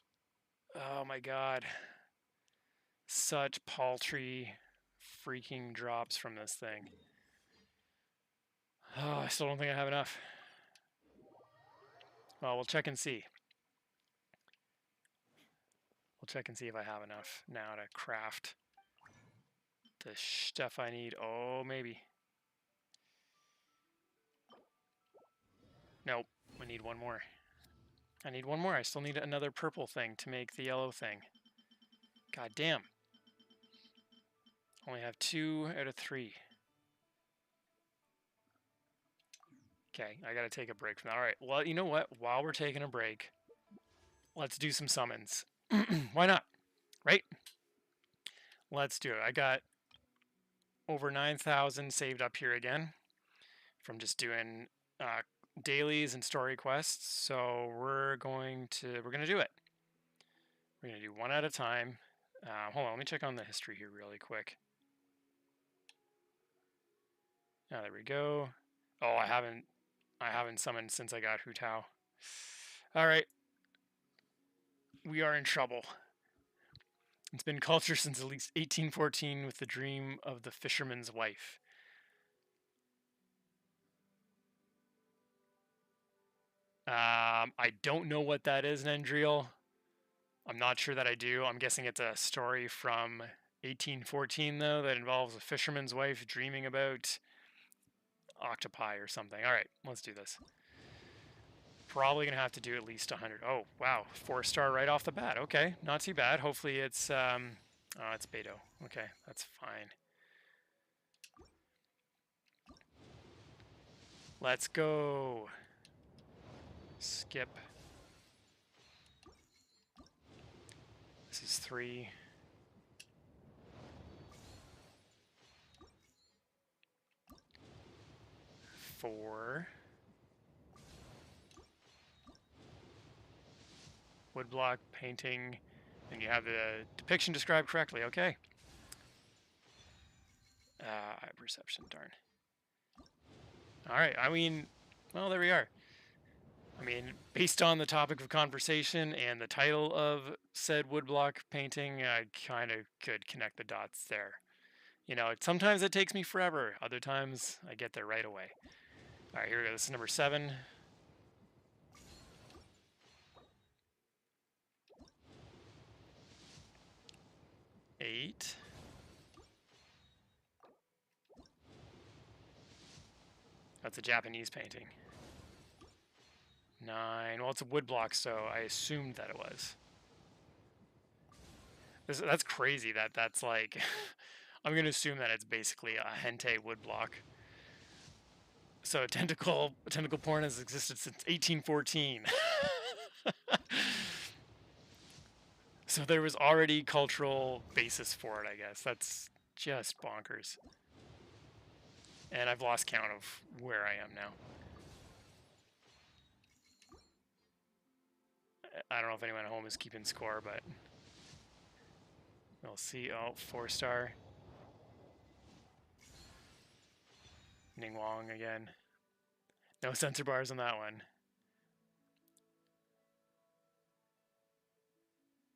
Oh my god. Such paltry freaking drops from this thing. Oh, I still don't think I have enough. Well, we'll check and see. We'll check and see if I have enough now to craft the stuff I need. Oh, maybe. Nope. We need one more. I need one more. I still need another purple thing to make the yellow thing. God damn. Only have 2 out of 3. Okay, I gotta take a break from that. Alright, well, you know what? While we're taking a break, let's do some summons. Why not? Right? Let's do it. I got over 9,000 saved up here again from just doing dailies and story quests. So we're gonna do it. We're gonna do one at a time. Hold on, let me check on the history here really quick. There we go. Oh, I haven't summoned since I got Hu Tao. Alright. We are in trouble. It's been culture since at least 1814 with the dream of the fisherman's wife. I don't know what that is, Nendriel. I'm not sure that I do. I'm guessing it's a story from 1814, though, that involves a fisherman's wife dreaming about octopi or something. Alright, let's do this. Probably gonna have to do at least 100. Oh, wow. 4-star right off the bat. Okay, not too bad. Hopefully it's, oh, it's Beto. Okay, that's fine. Let's go. Skip. This is 3. 4. Woodblock painting And you have the depiction described correctly. Okay. Perception, darn. Alright, I mean, well, there we are. I mean, based on the topic of conversation and the title of said woodblock painting, I kind of could connect the dots there. You know, sometimes it takes me forever. Other times, I get there right away. Alright, here we go. This is number 7. Eight. That's a Japanese painting. 9. Well, it's a woodblock, so I assumed that it was. That's crazy. That's like... I'm going to assume that it's basically a hentai woodblock. So tentacle porn has existed since 1814. So there was already cultural basis for it, I guess. That's just bonkers. And I've lost count of where I am now. I don't know if anyone at home is keeping score, but we'll see. Oh, 4-star. Ning Wong again. No censor bars on that one.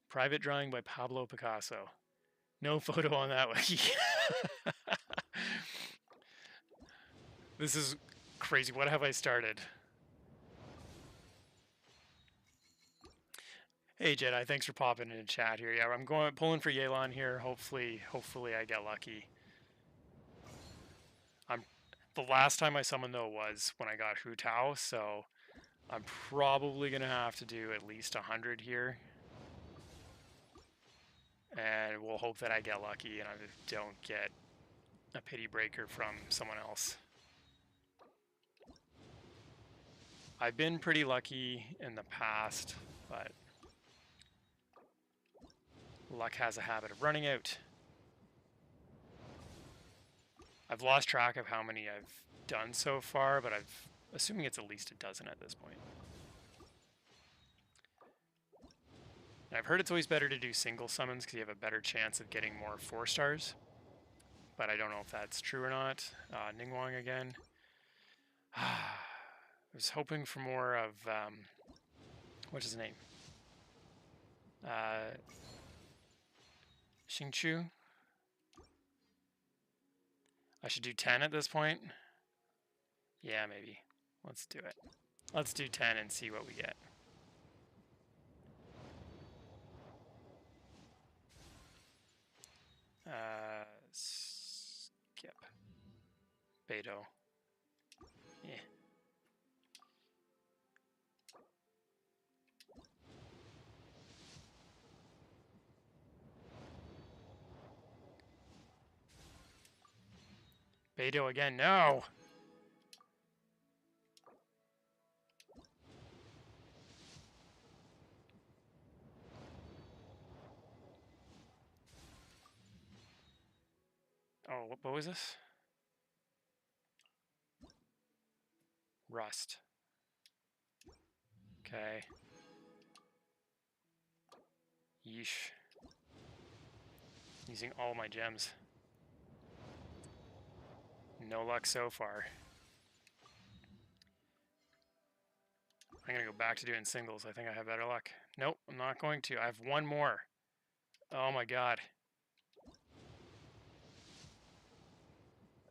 Private drawing by Pablo Picasso. No photo on that wiki. This is crazy. What have I started? Hey Jedi, thanks for popping in the chat here. Yeah, I'm pulling for Yelan here. Hopefully I get lucky. The last time I summoned though was when I got Hu Tao, so I'm probably gonna have to do at least 100 here. And we'll hope that I get lucky and I don't get a pity breaker from someone else. I've been pretty lucky in the past, but luck has a habit of running out. I've lost track of how many I've done so far, but I'm assuming it's at least a dozen at this point. And I've heard it's always better to do single summons because you have a better chance of getting more 4-stars. But I don't know if that's true or not. Ning Wong again. I was hoping for more of, what's his name? Xingqiu. I should do 10 at this point. Yeah, maybe. Let's do it. Let's do 10 and see what we get. Skip. Beidou. Yeah. Beidou again, no! Oh, what was this? Rust. Okay. Yeesh. Using all my gems. No luck so far. I'm gonna go back to doing singles. I think I have better luck. Nope, I'm not going to. I have one more. Oh my god.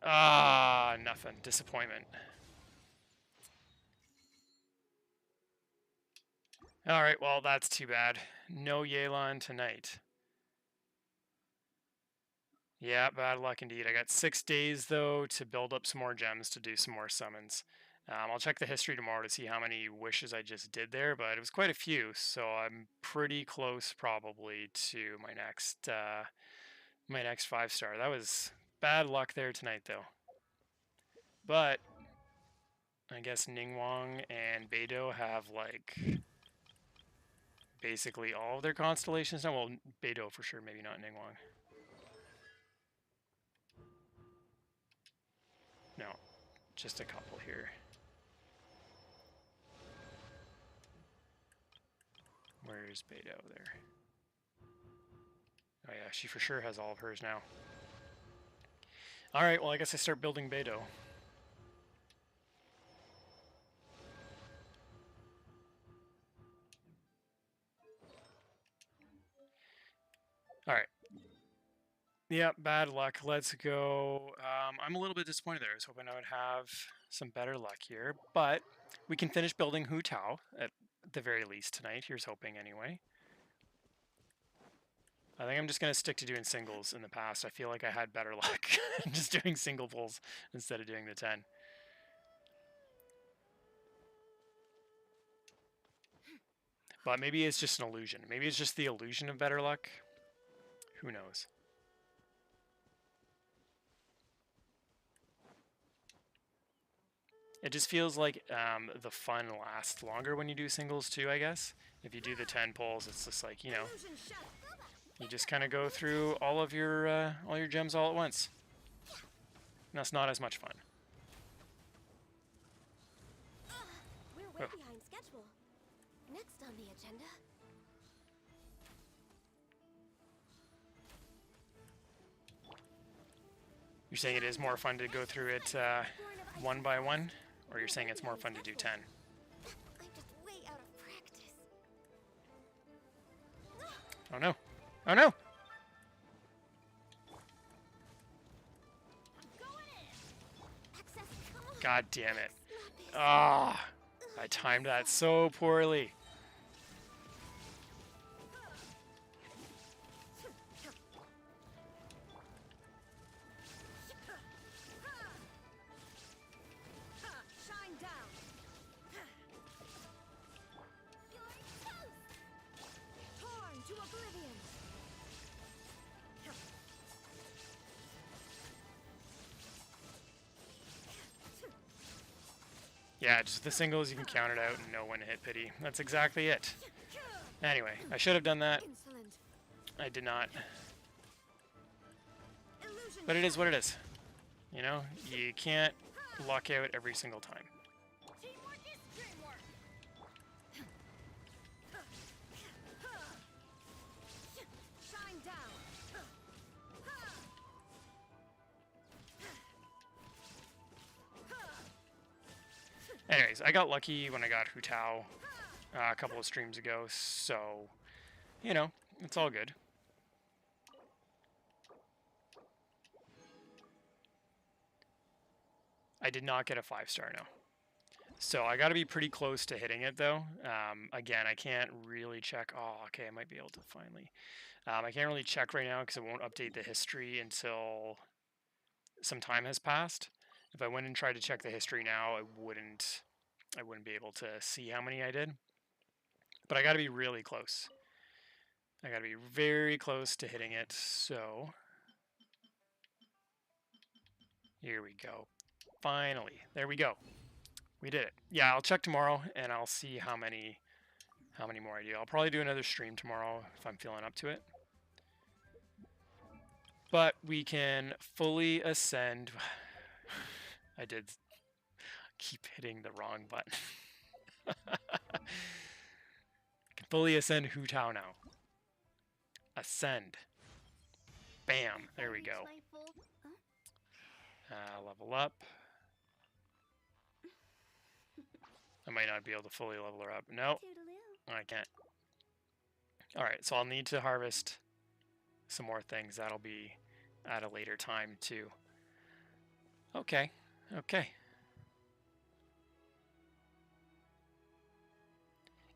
Ah, nothing. Disappointment. Alright, well, that's too bad. No Yelan tonight. Yeah, bad luck indeed. I got 6 days, though, to build up some more gems to do some more summons. I'll check the history tomorrow to see how many wishes I just did there, but it was quite a few, so I'm pretty close probably to my next 5-star. That was bad luck there tonight, though. But I guess Ning Wong and Beidou have, like, basically all of their constellations now. Well, Beidou for sure, maybe not Ning Wong. No, just a couple here. Where's Beidou there? she for sure has all of hers now. Alright, well I guess I start building Beidou. Alright. Yeah, bad luck. Let's go. I'm a little bit disappointed there. I was hoping I would have some better luck here, but we can finish building Hu Tao at the very least tonight. Here's hoping anyway. I think I'm just going to stick to doing singles in the past. I feel like I had better luck just doing single pulls instead of doing the 10. But maybe it's just an illusion. Maybe it's just the illusion of better luck. Who knows? It just feels like the fun lasts longer when you do singles too, I guess. If you do the 10 pulls, it's just like, you know, you just kind of go through all your gems all at once. And that's not as much fun. We're way behind schedule. Next on the agenda. You're saying it is more fun to go through it one by one? Or you're saying it's more fun to do 10? I'm just way out of practice. Oh no. Oh no! God damn it. Ah! I timed that so poorly. Shine down. Torn to oblivion. Yeah, just the singles, you can count it out and know when to hit pity. That's exactly it. Anyway, I should have done that. Insolent. I did not. Illusion. But it is what it is. You know, you can't luck out every single time. Teamwork is dreamwork. Shine down. Anyways, I got lucky when I got Hu Tao a couple of streams ago, so, you know, it's all good. I did not get a 5-star, no. So I got to be pretty close to hitting it, though. Again, I can't really check. Oh, okay, I might be able to finally. I can't really check right now because it won't update the history until some time has passed. If I went and tried to check the history now, I wouldn't be able to see how many I did. But I got to be really close. I got to be very close to hitting it. So here we go. Finally, there we go. We did it. Yeah, I'll check tomorrow and I'll see how many more I do. I'll probably do another stream tomorrow if I'm feeling up to it. But we can fully ascend. I did keep hitting the wrong button. Can fully ascend Hu Tao now. Ascend. Bam. There we go. Level up. I might not be able to fully level her up. No, I can't. Alright, so I'll need to harvest some more things. That'll be at a later time too. Okay, okay.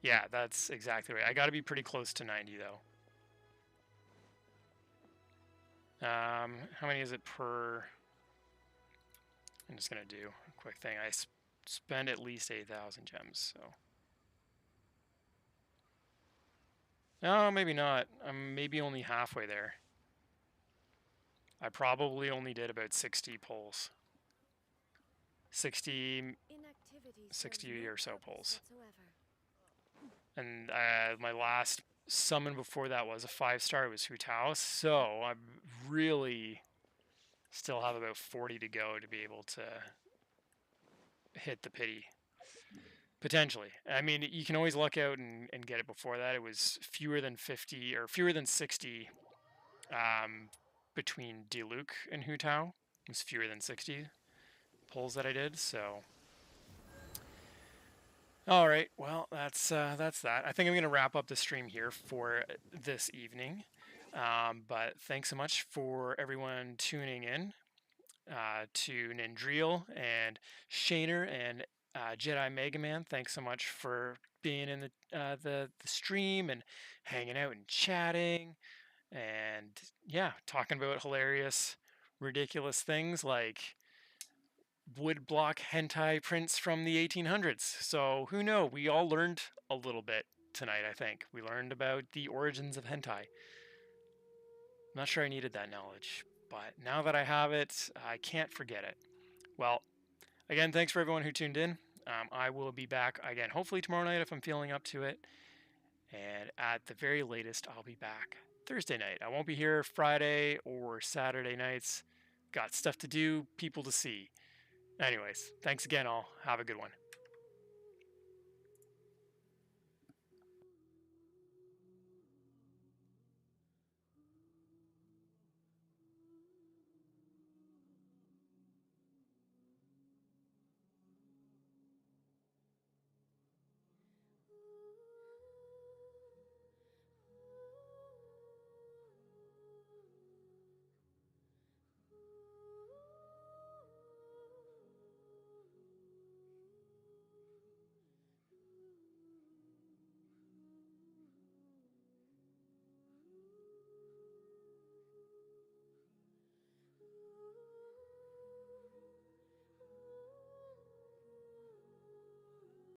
Yeah, that's exactly right. I gotta be pretty close to 90 though. How many is it per... I'm just gonna do a quick thing. I spend at least 8,000 gems, so... No, maybe not. I'm maybe only halfway there. I probably only did about 60 pulls. 60 or so pulls. And my last summon before that was a 5-star. It was Hu Tao, so I really still have about 40 to go to be able to hit the pity. Potentially. I mean, you can always luck out and get it before that. It was fewer than 50 or fewer than 60 between Diluc and Hu Tao. It was fewer than 60 pulls that I did, so. All right, well, that's that. I think I'm going to wrap up the stream here for this evening. But thanks so much for everyone tuning in to Nindreel and Shaner and Jedi Mega Man. Thanks so much for being in the stream and hanging out and chatting and yeah, talking about hilarious, ridiculous things like woodblock hentai prints from the 1800s. So who knows? We all learned a little bit tonight. I think we learned about the origins of hentai. I'm not sure I needed that knowledge, but now that I have it, I can't forget it. Well, again, thanks for everyone who tuned in. I will be back again, hopefully tomorrow night if I'm feeling up to it. And at the very latest, I'll be back Thursday night. I won't be here Friday or Saturday nights. Got stuff to do, people to see. Anyways, thanks again, all. Have a good one.